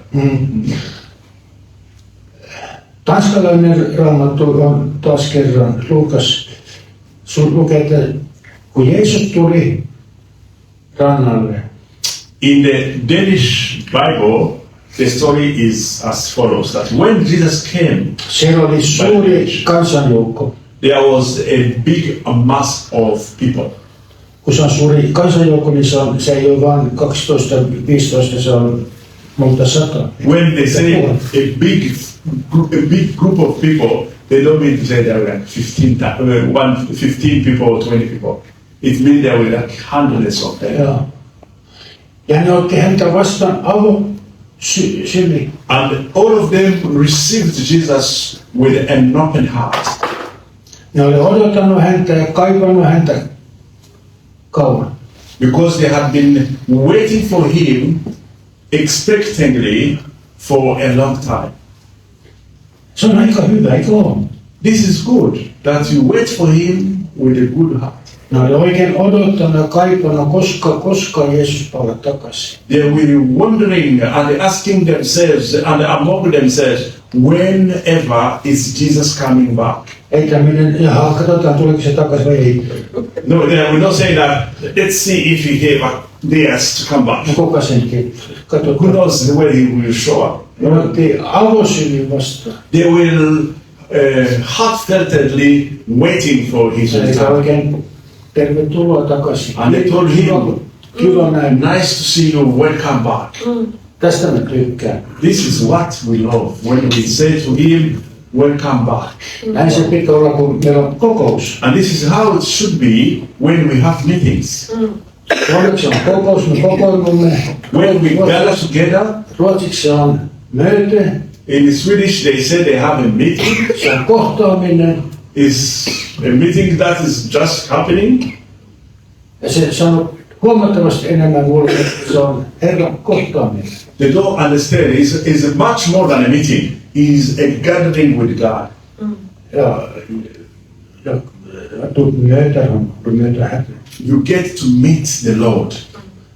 Tanskalainen raamattu on taas kerran Luukas. Sun lukee, että kun Jeesus tuli rannalle. In the Danish Bible, the story is as follows: that when Jesus came, Siellä oli suuri kansanjoukko. there was a big mass of people. Kun se on suuri kansanjoukko, niin se ei ole vain 12-15, se on monta sataa. When they say a big group of people, they don't mean to say there were 15 people or 20 people. It means there were like hundreds of them. Joo. Ja ne otti häntä vastaan syli. And all of them received Jesus with an open heart. Ne oli odottanut häntä ja kaivannut häntä kauan. Because they had been waiting for him expectantly for a long time. Se on aika hyvä, eikö ole? This is good, that you wait for him with a good heart. Ne oli oikein odottanut ja kaipannut, koska Jeesus palaa takaisin. They were wondering and asking themselves and among themselves, whenever is Jesus coming back? Ei tämmöinen, jaha, katsotaan tuleeko se takaisin vai ei. No, they will not say that, let's see if he dares to come back. No kuka senkin? Who Katsotaan. knows where he will show up? Ne otti avosylin vastaan. They will heartfeltedly waiting for his Se oli return. oikein tervetuloa takaisin. And they told him, Kiva näin. nice to see you, welcome back. Tästä mä tykkään. This is what we love, when we say to him, welcome back. Näin se pitää olla, kun meillä on kokous. And this is how it should be when we have meetings. Ruotsiksi on kokous, me kokoonnumme. When we gather together, Ruotsiksi on möte, in Swedish they say they have a meeting. se on kohtaaminen. It's a meeting that is just happening. Ja se on huomattavasti enemmän mulle, että se on Herran kohtaaminen. They don't understand. It's much more than a meeting. It's a gathering with God. Ja myötä hätä. You get to meet the Lord.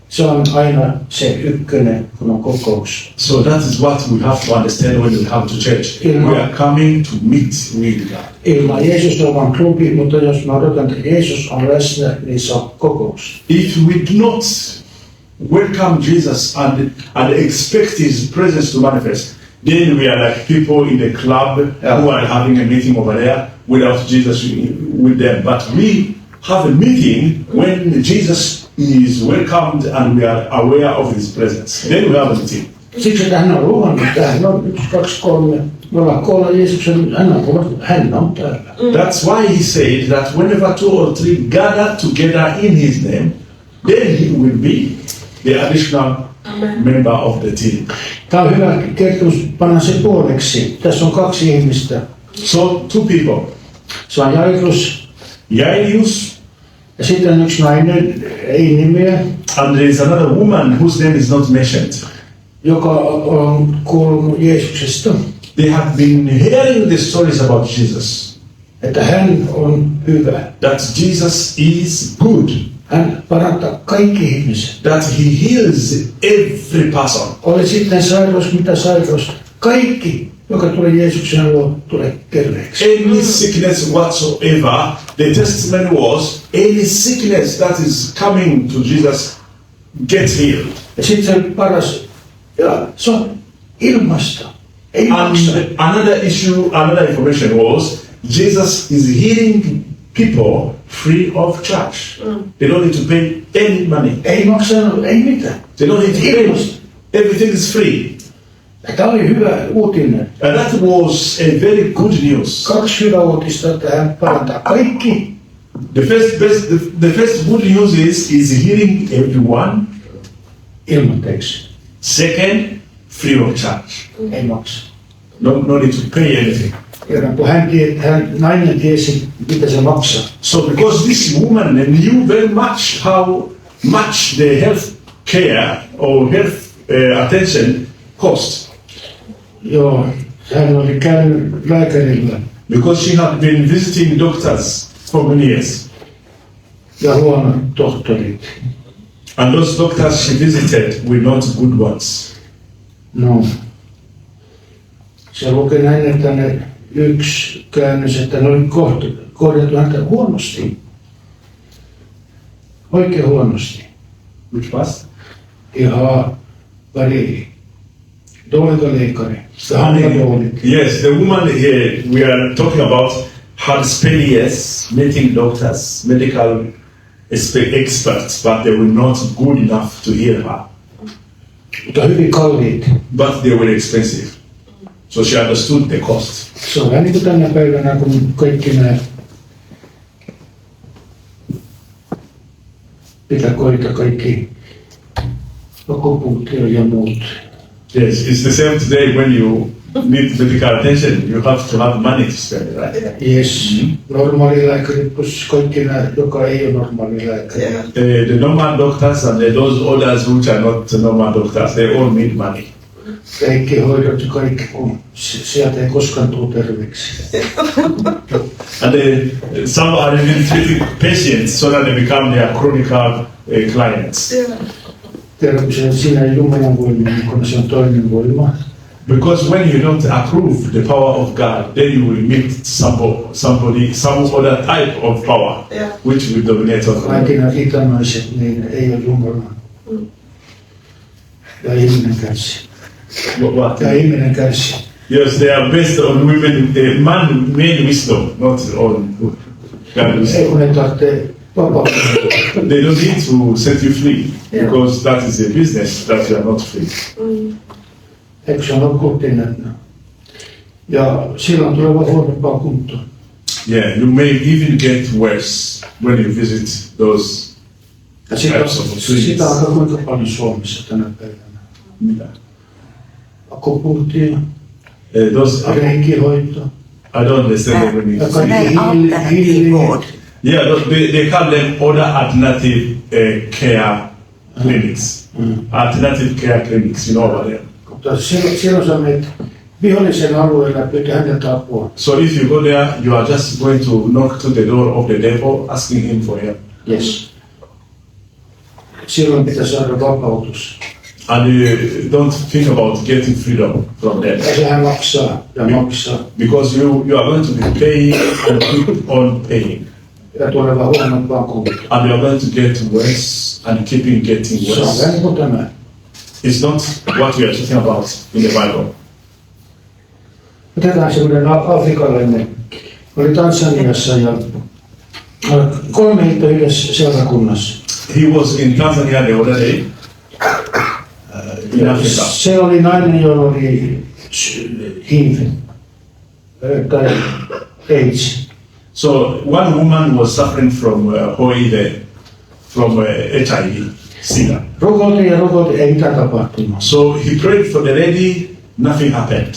Se on aina se ykkönen, kun on kokous. So that is what we have to understand when we come to church. We are coming to meet with God. Ilman Jeesus on vain klubi, mutta jos mä odotan, että Jeesus on läsnä, niin se on kokous. If we do not welcome Jesus and expect his presence to manifest, then we are like people in the club who are having a meeting over there without Jesus with them. But we have a meeting when Jesus is welcomed and we are aware of his presence. Then we have a meeting. Siksi, että hän on luvannut tähän. No, 1, 2, 3. Me ollaan koolla Jeesuksen, hän on täällä. That's why he said that whenever 2 or 3 gather together in his name, then he will be the additional member of the team. Tämä on hyvä kertomus, panna se puoleksi. Tässä on 2 ihmistä. So 2 people, Se on Jairus Jairus, ja sitten on yksi nainen, ei nimeä, and there is another woman whose name is not mentioned. joka on kuullut Jeesuksesta, They have been hearing the stories about Jesus, että hän on hyvä. that Jesus is good, Hän parantaa kaikki ihmiset. that he heals every person. Oli sitten sairaus, mitä sairaus. Kaikki, joka tulee Jeesuksen luo, tulee terveeksi. Any sickness whatsoever, the testimony was, any sickness that is coming to Jesus gets healed. Ja sitten se paras, ja se on ilmasta. Ei maksa. And another issue, another information was Jesus is healing people free of charge. They don't need to pay any money. Ei maksanut, ei mitään. They don't need to pay. Ilmasta. Everything is free. Tämä oli hyvä uutinen. And that was a very good news. 2 hyvää uutista, että hän parantaa kaikki. The first good news is healing everyone. Ilmatteeksi. Second, free of charge. Ei maksa. No need to pay anything. Kerran kun nainen tiesi, mitä se maksaa. So because this woman knew very much how much the health care or health attention cost. Joo, hän oli käynyt lääkärillä Because she had been visiting doctors for many years. ja huonot tohtorit. And those doctors she visited were not good ones. No. Se luki näin, että ne yksi käännös, että ne oli kohdeltu häntä huonosti. Oikein huonosti. Which was? Ihan väli dolkaleikari. Yes, the woman here we are talking about had spent years meeting doctors, medical experts, but they were not good enough to heal her. Mutta hyvin kalliit. But they were expensive. So she understood the cost. Se on vähän niin kuin tänä päivänä, kun kaikki nämä pitäkoita, kaikki akupunktio ja muut. Yes, it's the same today when you need medical attention, you have to have money to spend, right? Yes, normaalilääkärit plus kaikki nämä, joka ei ole normaalilääkäri. The normal doctors and those others which are not normal doctors, they all need money. Kaikki hoidot ja kaikki, kun sieltä ei koskaan tule terveeksi. And some are even treating patients so that they become their chronic clients. Terveys siinä ei Jumalan voima, kun se on toinen voima. Because when you don't approve the power of God, then you will meet some other type of power, which will dominate on Kaikki nämä itanaiset, niin ei ole Jumala. Ja ihminen kärsii. what? Ja ihminen kärsii. Yes, they are based on man wisdom, not on God wisdom. Ei kun ne tarvitsee vapautta. They don't need to set you free because that is a business that you are not free. Eikö se ole kulttiinen? Ja silloin tulee vaan huonompaa kuntoon. Yeah, you may even get worse when you visit those Ja types of sitä on clinics. kuinka paljon Suomessa tänä päivänä. Akupunktio, reikihoito. I don't understand the meaning. Ja kaikki Alternativ vård. Yeah, they call them other alternative care clinics. Alternative care clinics, you know about them. Mutta silloin sä menet vihollisen alueelle ja pyytää häneltä apua. So if you go there, you are just going to knock to the door of the devil, asking him for help. Yes. Silloin pitää saada vapautus. And you don't think about getting freedom from them. Ja sehän maksaa ja maksaa. Because you are going to be paying and keep on paying. Ja tulee vaan huonompaa kuntoon. And you are going to get worse and keeping getting Se on worse. vähän niin kuin tämä. It's not what we are talking about in the Bible. Otetaan semmoinen afrikkalainen. Oli Tansaniassa ja 3 hiihtoa yhdessä seurakunnassa. He was in Tanzania the other day, in Africa. Se oli nainen, jolla oli HIV tai AIDS. So one woman was suffering from HIV, SIDA. Rokote, ei mitään tapahtunut. So he prayed for the lady, nothing happened.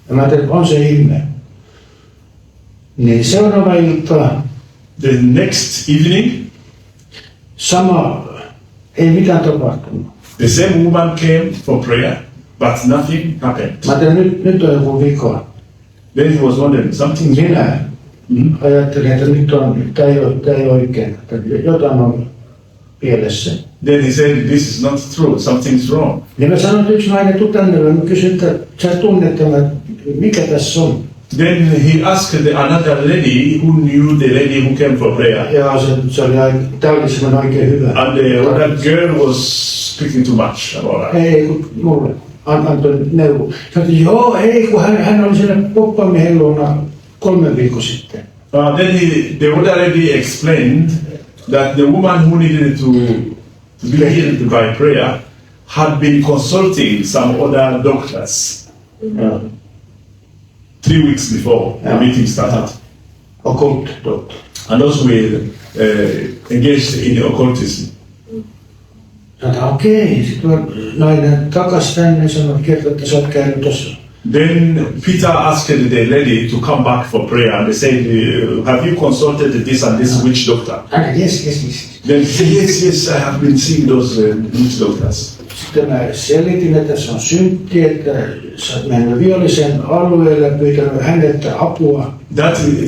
Ja mä ajattelin, on se ihme. Niin seuraava ilta, The next evening, sama, ei mitään tapahtunut. the same woman came for prayer, but nothing happened. Mä ajattelin, nyt on joku vika. Then he was wondering, something Minä ajattelin, että nyt on, tämä ei ole oikein, että jotain on pielessä. Then he said, this is not true, something's wrong. Niin mä sanoin, että yksi nainen tuu tänne, ja mä kysyin, että sä tunnet tämän, mikä tässä on. Then he asked another lady who knew the lady who came for prayer. Ja tämä oli semmoinen oikein hyvä. And the other girl was speaking too much about her. Ei, kun mulle. antoi neuvo. Sanoin, joo, ei, kun hän oli siellä poppamiehen luona 3 viikkoa sitten. Then they would already explained that the woman who needed to be healed by prayer had been consulting some other doctors 3 weeks before the meeting started. Occult doctor. And those were engaged in occultism. Sanoin, okei. Sitten nainen takaisin tänne ja sanoi, että sä oot käynyt tuossa. Then Peter asked the lady to come back for prayer, and they said, have you consulted this and this witch doctor? Yes. Then she said, yes, I have been seeing those witch doctors. Sitten mä selitin, että se on synti, että sä oot mennyt vihollisen alueelle ja pyytänyt häneltä apua.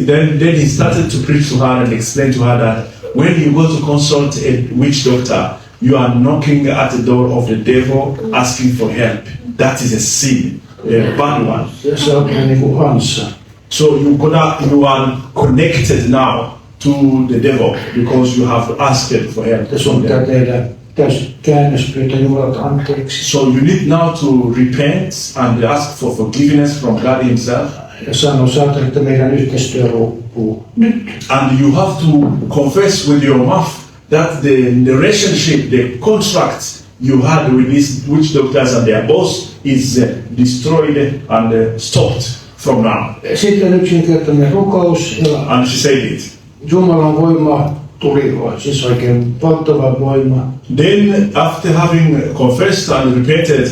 Then he started to preach to her and explain to her that when you go to consult a witch doctor, you are knocking at the door of the devil asking for help. That is a sin, a bad one. Se on niin kuin ansa. So you are connected now to the devil because you have asked for help. Ja sun pitää tehdä täysin käännös, pyytää Jumalalta anteeksi. So you need now to repent and ask for forgiveness from God himself. Ja sanoo saatana, että meidän yhteistyö loppuu nyt. And you have to confess with your mouth that the relationship, the contract you had with these witch doctors and their boss is destroyed and stopped from now. Sitten yksinkertainen rukous. And she said it. Jumalan voima tuli, siis oikein valtava voima. Then after having confessed and repented,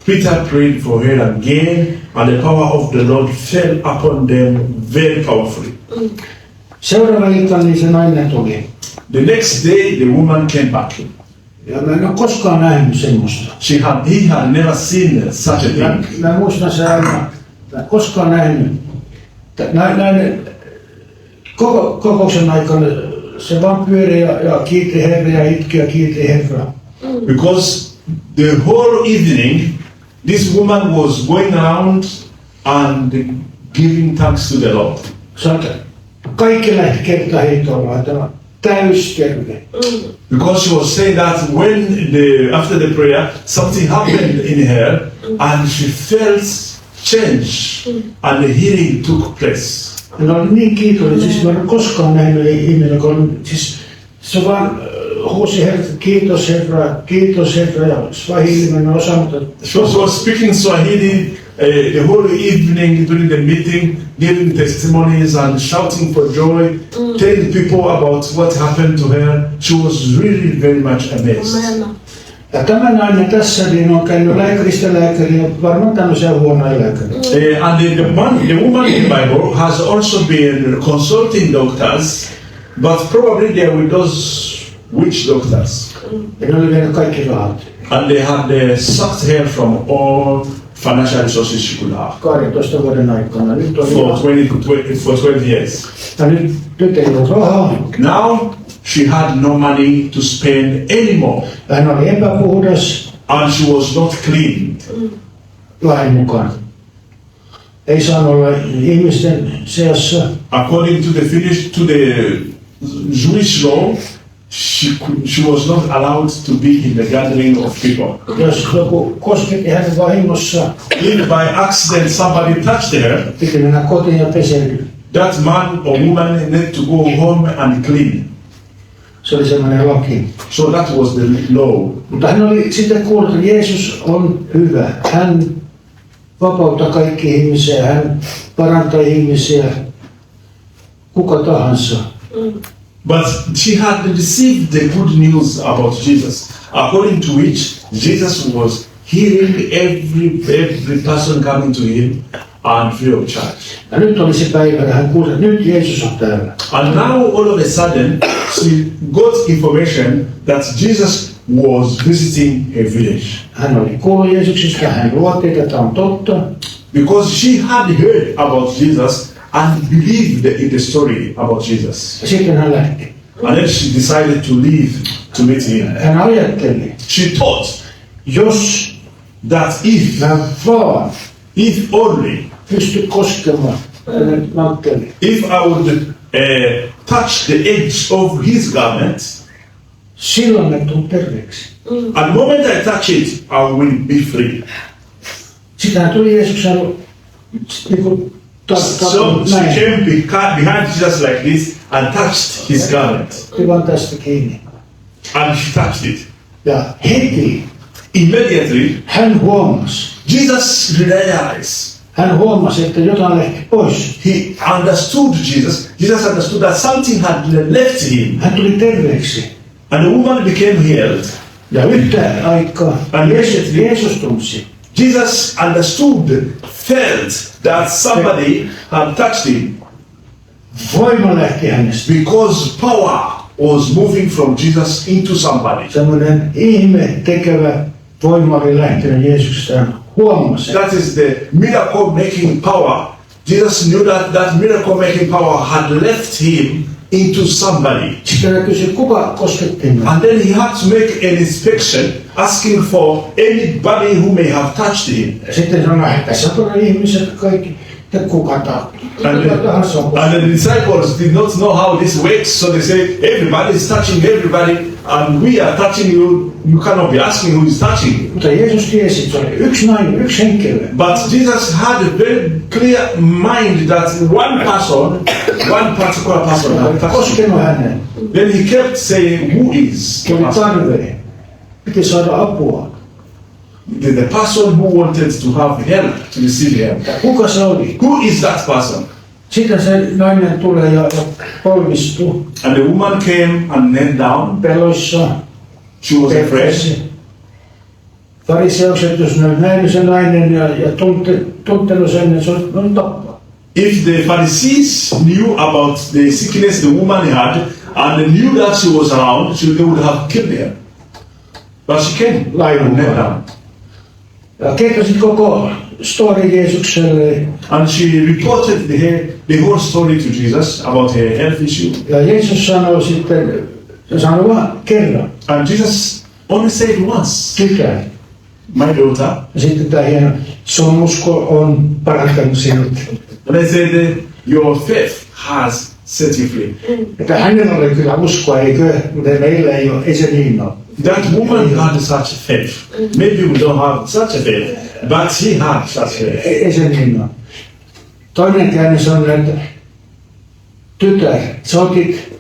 Peter prayed for her again, and the power of the Lord fell upon them very powerfully. Seuraava ilta niin se nainen tuli. The next day, the woman came back. Ja mä en ole koskaan nähnyt semmoista. He had never seen such a thing. Mä muistan se aina. Mä en koskaan nähnyt. Näin kokouksen aikana se vaan pyöri ja kiitti Herraa ja itki ja kiitti Herraa. Because the whole evening, this woman was going around and giving thanks to the Lord. Kaikki lähti kertaheitolla, tämä täysterve. Because she was saying that when after the prayer, something happened in her and she felt change and the healing took place. Hän oli niin kiitollinen, siis mä en ole koskaan nähnyt ihminen, kun siis se vaan huusi Herra, kiitos Herra, ja Swahili mä en ole osannut. She was speaking Swahili the whole evening during the meeting, giving testimonies and shouting for joy, telling people about what happened to her. She was really very much amazed. Ja tämä nainen tässä niin on käynyt lääkäristä lääkäriin, varmaan tämmöisiä huonoja lääkäriä. And the woman in the Bible has also been consulting doctors, but probably they were those witch doctors. Ja ne oli vienyt kaikki rahat. And they had sucked her from all financial resources she could have. 12 vuoden aikana. Nyt on for 12 years. Ja nyt ei ole rahaa. Now she had no money to spend anymore. Hän oli epäpuhdas. And she was not clean. Lain mukaan. Ei saanut olla ihmisten seassa. According to the Jewish law, she was not allowed to be in the gathering of people. Jos joku kosketti hänen vahingossa, If by accident somebody touched her, piti mennä kotiin ja peseytyä. that man or woman needed to go home and clean. Se oli semmoinen laki. So that was the law. Mutta hän oli sitten kuullut, että Jeesus on hyvä. Hän vapauttaa kaikki ihmisiä, hän parantaa ihmisiä, kuka tahansa. But she had received the good news about Jesus, according to which Jesus was healing every person coming to him and free of charge. Ja nyt oli se päivä, ja hän kuuli, että nyt Jeesus on täällä. And now all of a sudden, she got information that Jesus was visiting her village. Hän oli kuullut Jeesuksesta, hän luotti, että tämä on totta. Because she had heard about Jesus and believed in the story about Jesus. Ja sitten hän lähti. And then she decided to leave to meet him. Hän ajatteli, She thought jos that mä vaan if only, pysty koskemaan hänen mantteli, if I would touch the edge of his garment, silloin mä tuun terveeksi. at the moment I touch it, I will be free. Sitähän tuli Jeesuksen niin So she came behind Jesus like this and touched his garment. vaan tästä kiinni. And she touched it. Ja heti Immediately, hän huomasi. Jesus realized. Hän huomasi, että jotain lähti pois. He understood Jesus. Jesus understood that something had left him. Hän tuli terveeksi. And the woman became healed. Ja yhtä aikaa Jeesus tunsi. Jesus understood, felt that somebody had touched him Voima lähti hänestä. because power was moving from Jesus into somebody. Semmoinen ihme tekevä voima oli lähtenyt Jeesuksesta. Hän huomasi. That is the miracle making power. Jesus knew that that miracle making power had left him into somebody. Sitten hän kysyi, kuka kosketti minua? And then he had to make an inspection, asking for anybody who may have touched him. Sitten sanoi, että tässä on ihmiset kaikki, että kuka tahansa on And the disciples did not know how this works, so they said, everybody is touching everybody, and we are touching you. You cannot be asking who is touching you. Mutta Jeesus tiesi, että se oli yksi nainen, yksi henkilö. But Jesus had a very clear mind that one particular person had touched him. Koskenut hänen. Then he kept saying, who is the Tuli person? tarve. Piti saada apua. The person who wanted to have help, to receive help. Kuka se oli? Who is that person? Sitten se nainen tulee ja polvistuu And the woman came and knelt down. peloissa. She was afraid. Fariseukset, jos ne olisi nähnyt sen nainen ja tuntenut sen, niin se olisi voinut tappaa. If the Pharisees knew about the sickness the woman had and they knew that she was around, they would have killed her. But she came and knelt down. Ja kertoisit koko story Jeesukselle. And she reported the whole story to Jesus about her health issue. Ja Jeesus sanoi sitten, se sanoi vaan kerran, And Jesus only said once, tytär. my daughter. Ja sitten tämä hieno, sun usko on parantanut sinut. And they said, your faith has set you free. Että hänellä oli kyllä uskoa, eikö? Mutta meillä ei se niin ole. That woman had such a faith. Maybe we don't have such a faith, but she had such faith. Ei se niin ole. Toinen käännös on, että tytär, sä otit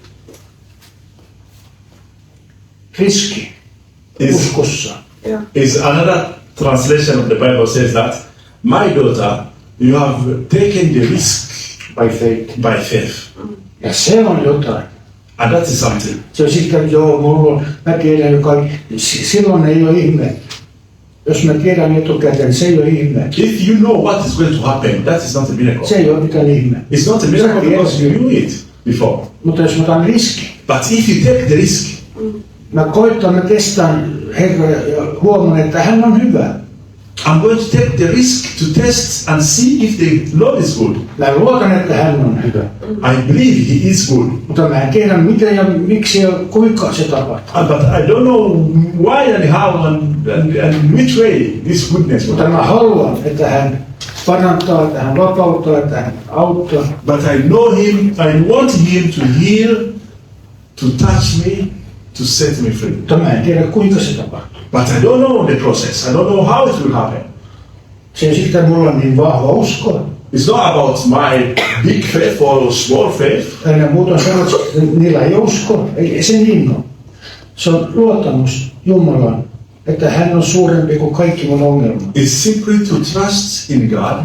riski uskossa. Is another translation of the Bible says that, my daughter, you have taken the risk By faith. by faith. Ja se on jotain. And that is something. Se on sitten, joo, mulla on, mä tiedän joka, silloin ei ole ihme. Jos mä tiedän etukäteen, se ei ole ihme. If you know what is going to happen, that is not a miracle. Se ei ole mitään ihme. It's not a miracle because you knew it before. Mutta jos mä otan riski, But if you take the risk, mä testaan Herra ja huomaan, että hän on hyvä. I'm going to take the risk to test and see if the Lord is good. Mä luotan, että hän on hyvä. I believe He is good. Mutta mä en tiedä miten ja miksi ja kuinka se tapahtuu. But I don't know why and how and which way this goodness will Mutta mä happen. haluan, että hän parantaa, että hän vapauttaa, että hän auttaa. But I know Him, I want Him to heal, to touch me, to set me free. Mutta mä en tiedä kuinka se tapahtuu. But I don't know the process. I don't know how it will happen. Se sitten mulla on niin vahva usko. It's not about my big faith or small faith. Aina muut on sanonut, että niillä ei usko. Ei se niin ole. Se on luottamus Jumalaan, että hän on suurempi kuin kaikki mun ongelmat. It's simply to trust in God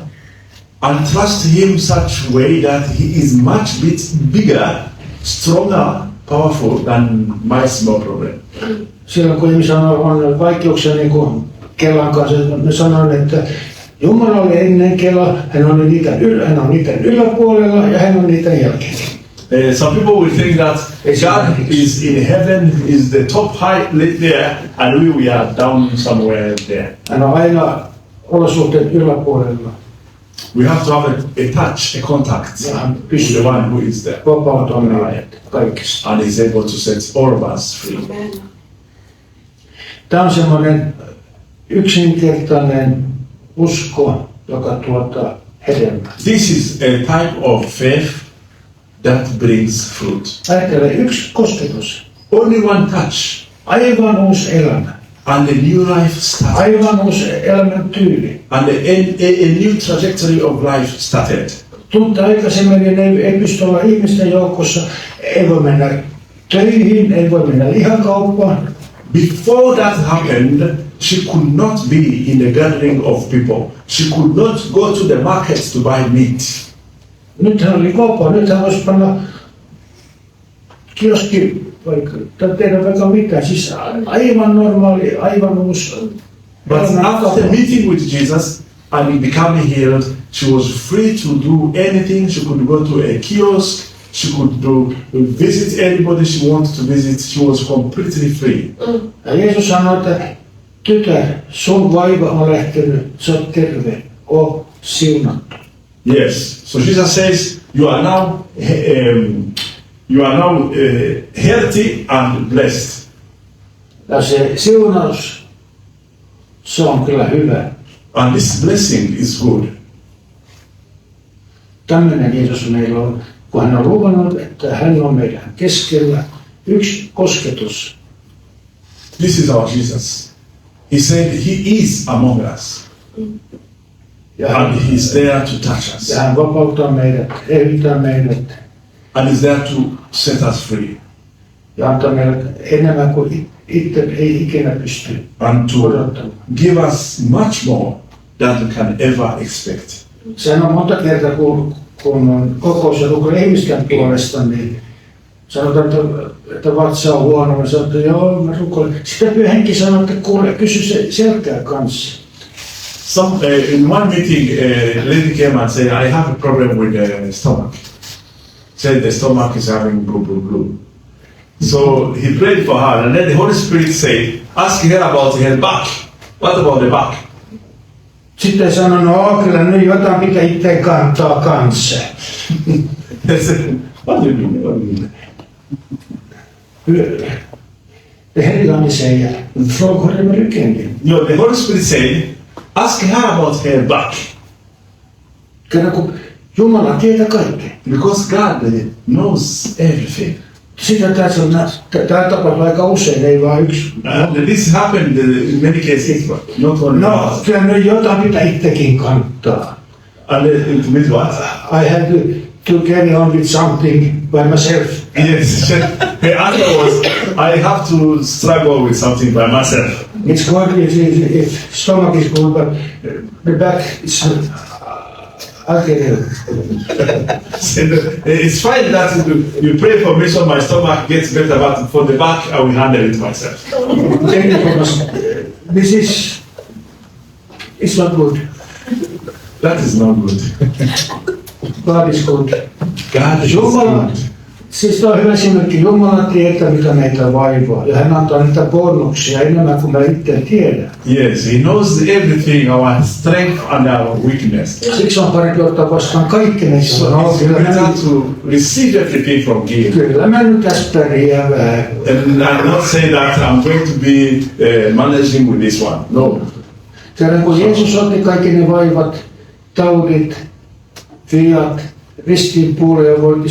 and trust Him such way that He is much bit bigger, stronger, powerful than my small problem. Silloin kun ihmisillä on vaikeuksia niin kuin Kelan kanssa, ne sanoo, että Jumala oli ennen Kela, hän on niiden yläpuolella ja hän on niiden jälkeen. Some people will think that God is in heaven, is the top height there, and we are down somewhere there. Hän on aina olosuhteet yläpuolella. We have to have a touch, a contact with the one who is there. Vapautua meidät kaikista. And He's able to set all of us free. Tämä on semmoinen yksinkertainen usko, joka tuottaa hedelmää. This is a type of faith that brings fruit. Ajattele yksi kosketus, Only one touch, aivan uusi elämä. and a new life started. Aivan uusi elämäntyyli. And a new trajectory of life started. Tunti aikaisemmin ei pysty olla ihmisten joukossa, ei voi mennä töihin, ei voi mennä lihakauppaan. Before that happened, she could not be in the gathering of people. She could not go to the markets to buy meat. Nyt hän oli kauppaa, nyt hän voisi panna kioski, tai tehdä vaikka mitä, siis aivan normaali, aivan uusi. But after meeting with Jesus and becoming healed, she was free to do anything. She could go to a kiosk. She could visit anybody she wanted to visit. She was completely free. Ja Jeesus sanoi, että tytär, sun vaiva on lähtenyt, sä oot terve, oo siunattu. Yes. So Jesus says, you are now healthy and blessed. Ja se siunaus, se on kyllä hyvä. And this blessing is good. Tämmöinen Jeesus meillä on, kun hän on luvannut, että hän on meidän keskellä. Yksi kosketus. This is our Jesus. He said he is among us. Ja And he is there to touch us. hän vapauttaa meidät, elvyttää meidät And is there to set us free. ja antaa meille enemmän kuin itse ei ikinä pysty And to odottamaan. give us much more than we can ever expect. Sehän on monta kertaa, kun on kokous ja rukoilee ihmisten puolesta, niin sanotaan, että vatsa on huono. Mä sanon, että joo, mä rukoilen. Sitten Pyhä Henki sanoo, että kuule, kysy se selkää kanssa. In one meeting, lady came and said, I have a problem with the stomach. Said the stomach is having blue, blue, blue. So he prayed for her, and then the Holy Spirit said, ask her about her back. What about the back? Sitten sanoi, no kyllä nyt jotain pitää itse kantaa kanssa. I said, what do you mean? What do you mean? Det Helige säger, fråga henne med ryggen. No, the Holy Spirit said, ask her about her back. Kerran kun Jumala tietää kaikkea. Because God knows everything. Sitä tämä tapahtuu aika usein, ei vaan yksi. And this happened in many cases, but not only No, once. kyllä nyt jotain pitää itsekin kantaa. And it means what? I had to carry on with something by myself. Yes, the answer was, I have to struggle with something by myself. It's good if stomach is good, but the back is okay. It's fine that you pray for me so my stomach gets better, but for the back, I will handle it myself. This is it's not good. That is not good. God is good. God is Jumala, good. siis tämä on hyvä esimerkki. Jumala tietää, mitä meitä vaivaa. Ja hän antaa niitä bonuksia enemmän kuin me itse tiedä. Yes, He knows everything, our strength and our weakness. Siksi on parempi ottaa vastaan kaikki ne. So it's better to receive everything from Him. Kyllä mä nyt tästä pärjää. And not say that I'm going to be managing with this one. No. Kerran kun Jeesus otti kaikki ne vaivat, taudit, viat, ristiin puoleen ja voitti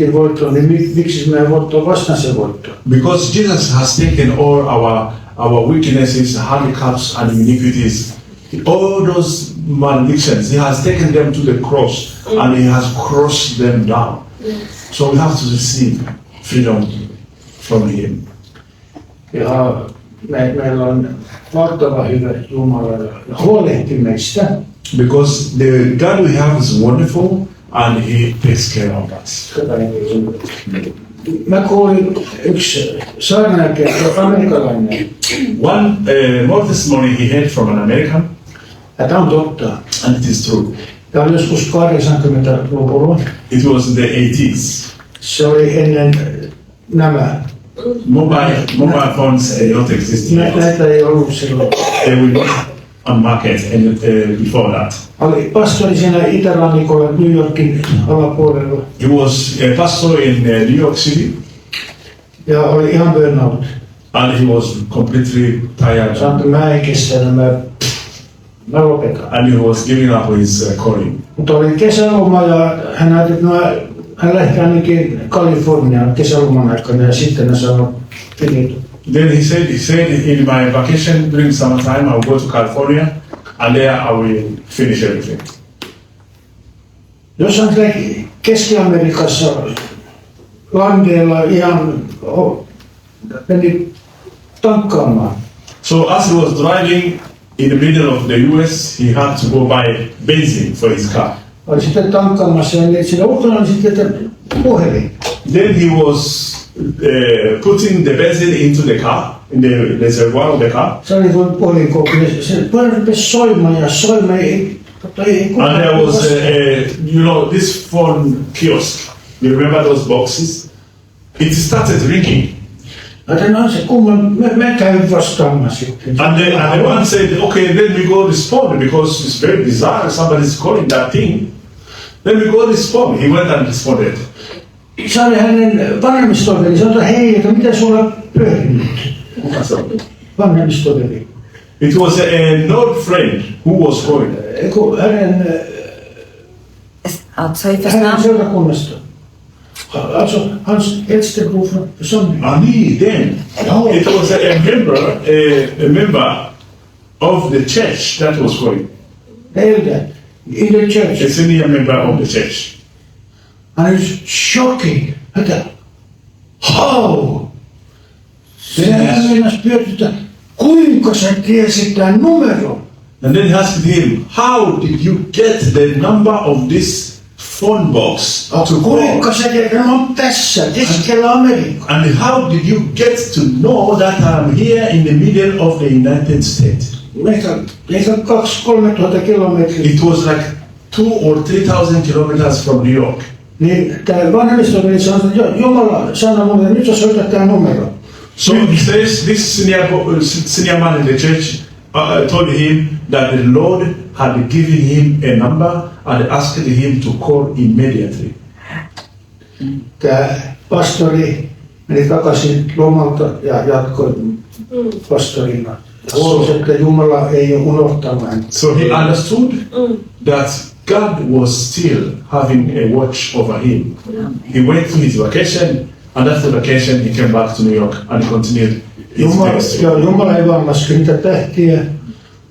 100% voittoa, niin miksi me ei voittoa vastaan se voitto? Because Jesus has taken all our weaknesses, handicaps, and iniquities, all those maledictions, He has taken them to the cross and He has crossed them down. So we have to receive freedom from Him. Ja meillä on valtava hyvä Jumala ja huolehti meistä. Because the God we have is wonderful and He takes care of us. Mä kuulin yksi saarnaaja, amerikkalainen. One more testimony he heard from an American, Ja tämä on totta. and it is true. Tämä oli joskus 80-luvulla. It was in the 80s. Se oli ennen nämä. Mobile phones did not exist yet. Näitä ei ollut silloin. They were not on market and before that. Oli pastori siinä itärannikolla New Yorkin alapuolella He was a pastor in New York City, ja oli ihan burnout. and he was completely tired, Sanoi, että mä en kestä, mä lopetan. and he was giving up his calling. Mutta oli kesäloma ja hän ajatteli, että hän lähti ainakin Kaliforniaan kesäloman aikana ja sitten hän sanoi, Then he said, in my vacation during summertime, I'll go to California, and there I will finish everything. Jossain Keski-Amerikassa landeilla meni tankkaamaan. So as he was driving in the middle of the US, he had to go buy benzene for his car. Oli sitten tankkaamassa ja siinä ulkona oli sitten puhelin. Then he was putting the benzene into the car, in the reservoir of the car. Se oli tuon puhelinkoukku. Se puhelin rupesi soimaan ja soimaan. And there was, this phone kiosk. You remember those boxes? It started ringing. No se kumman, me käyn vastaamassa sitten. And the one said, okay, then we go respond because it's very bizarre. Somebody's calling that thing. Then we go respond. He went and responded. Se oli hänen vanhemmistoveli. Se sanoi, hei, että mitä sulla pyörinyt? Vanhemmistoveli. It was an old friend who was calling. Hänen seurakunnasta. Also Hans Elsterhofer Sonne. Then it was a member of the church that was calling. Elder in the church. A senior member of the church. And it's shocking. How? Hän meinasi pyörittää, kuinka sä tiesit tämän numeron? And then he asked him, how did you get the number of this phone box to call? Kuinka sä tiedät, että on tässä, keskellä Amerikkaa? And how did you get to know that I'm here in the middle of the United States? Ehkä 2-3 tuhatta kilometriä. It was like 2,000 or 3,000 kilometers from New York. Niin tämä vanhemmistoveli sanoi, että Jumala sanoi mulle, nyt sä soitat tämä numero. So he says this senior man in the church told him that the Lord had given him a number and asked him to call immediately. Tämä pastori meni takaisin lomalta ja jatkoi pastorina. Huomasi, että Jumala ei ole unohtanut häntä. So he understood that God was still having a watch over him. He went to his vacation, and after vacation he came back to New York and continued his ministry. Jumala ei vaan laske niitä tähtiä.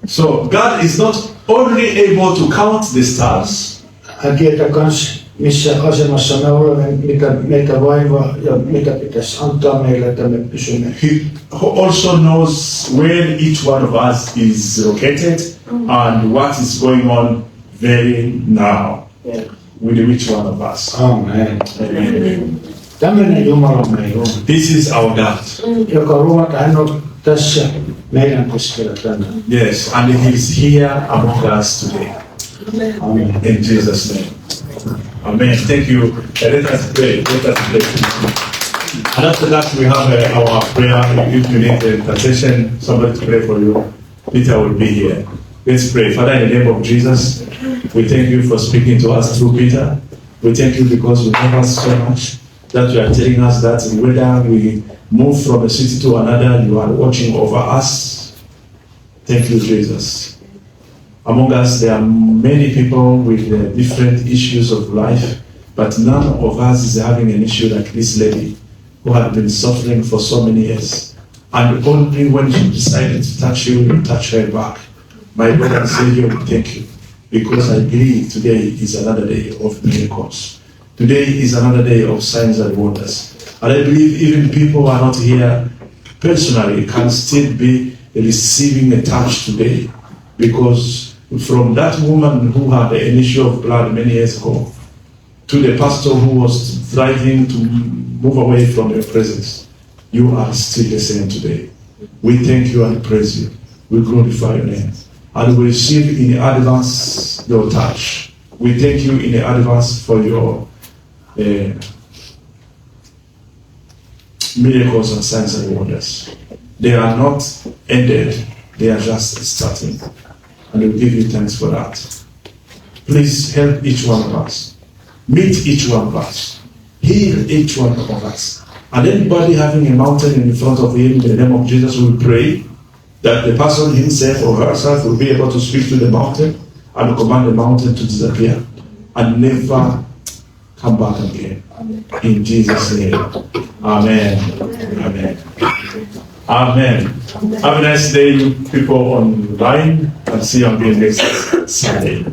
So God is not only able to count the stars. Hän tietää myös, missä asemassa me olemme, mitä meitä vaivaa ja mitä pitäisi antaa meille, että me pysymme. He also knows where each one of us is located and what is going on very now with each one of us. Amen. Amen. Tämmöinen Jumala meillä on, This is our God. joka luota, hän on tässä meidän keskellä tänään. Yes, and He is here among us today. Amen. In Jesus' name. Amen. Thank you. Let us pray. Let us pray. And after that, we have our prayer. If you need the intercession, somebody to pray for you, Peter will be here. Let's pray. Father, in the name of Jesus, we thank you for speaking to us through Peter. We thank you because you love us so much that you are telling us that whether we move from a city to another, you are watching over us. Thank you, Jesus. Among us, there are many people with different issues of life, but none of us is having an issue like this lady who had been suffering for so many years. And only when she decided to touch you, you touch her back. My brother and Savior, we thank you, because I believe today is another day of miracles. Today is another day of signs and wonders. And I believe even people who are not here personally can still be receiving a touch today, because from that woman who had an issue of blood many years ago, to the pastor who was striving to move away from your presence, you are still the same today. We thank you and praise you. We glorify your name. And we receive in advance your touch. We thank you in advance for your miracles and signs and wonders. They are not ended, they are just starting. And we give you thanks for that. Please help each one of us. Meet each one of us. Heal each one of us. And anybody having a mountain in front of him, in the name of Jesus, we pray that the person himself or herself will be able to speak to the mountain and command the mountain to disappear and never come back again. In Jesus' name. Amen. Amen. Amen. Have a nice day, you people online, and see you again next Sunday.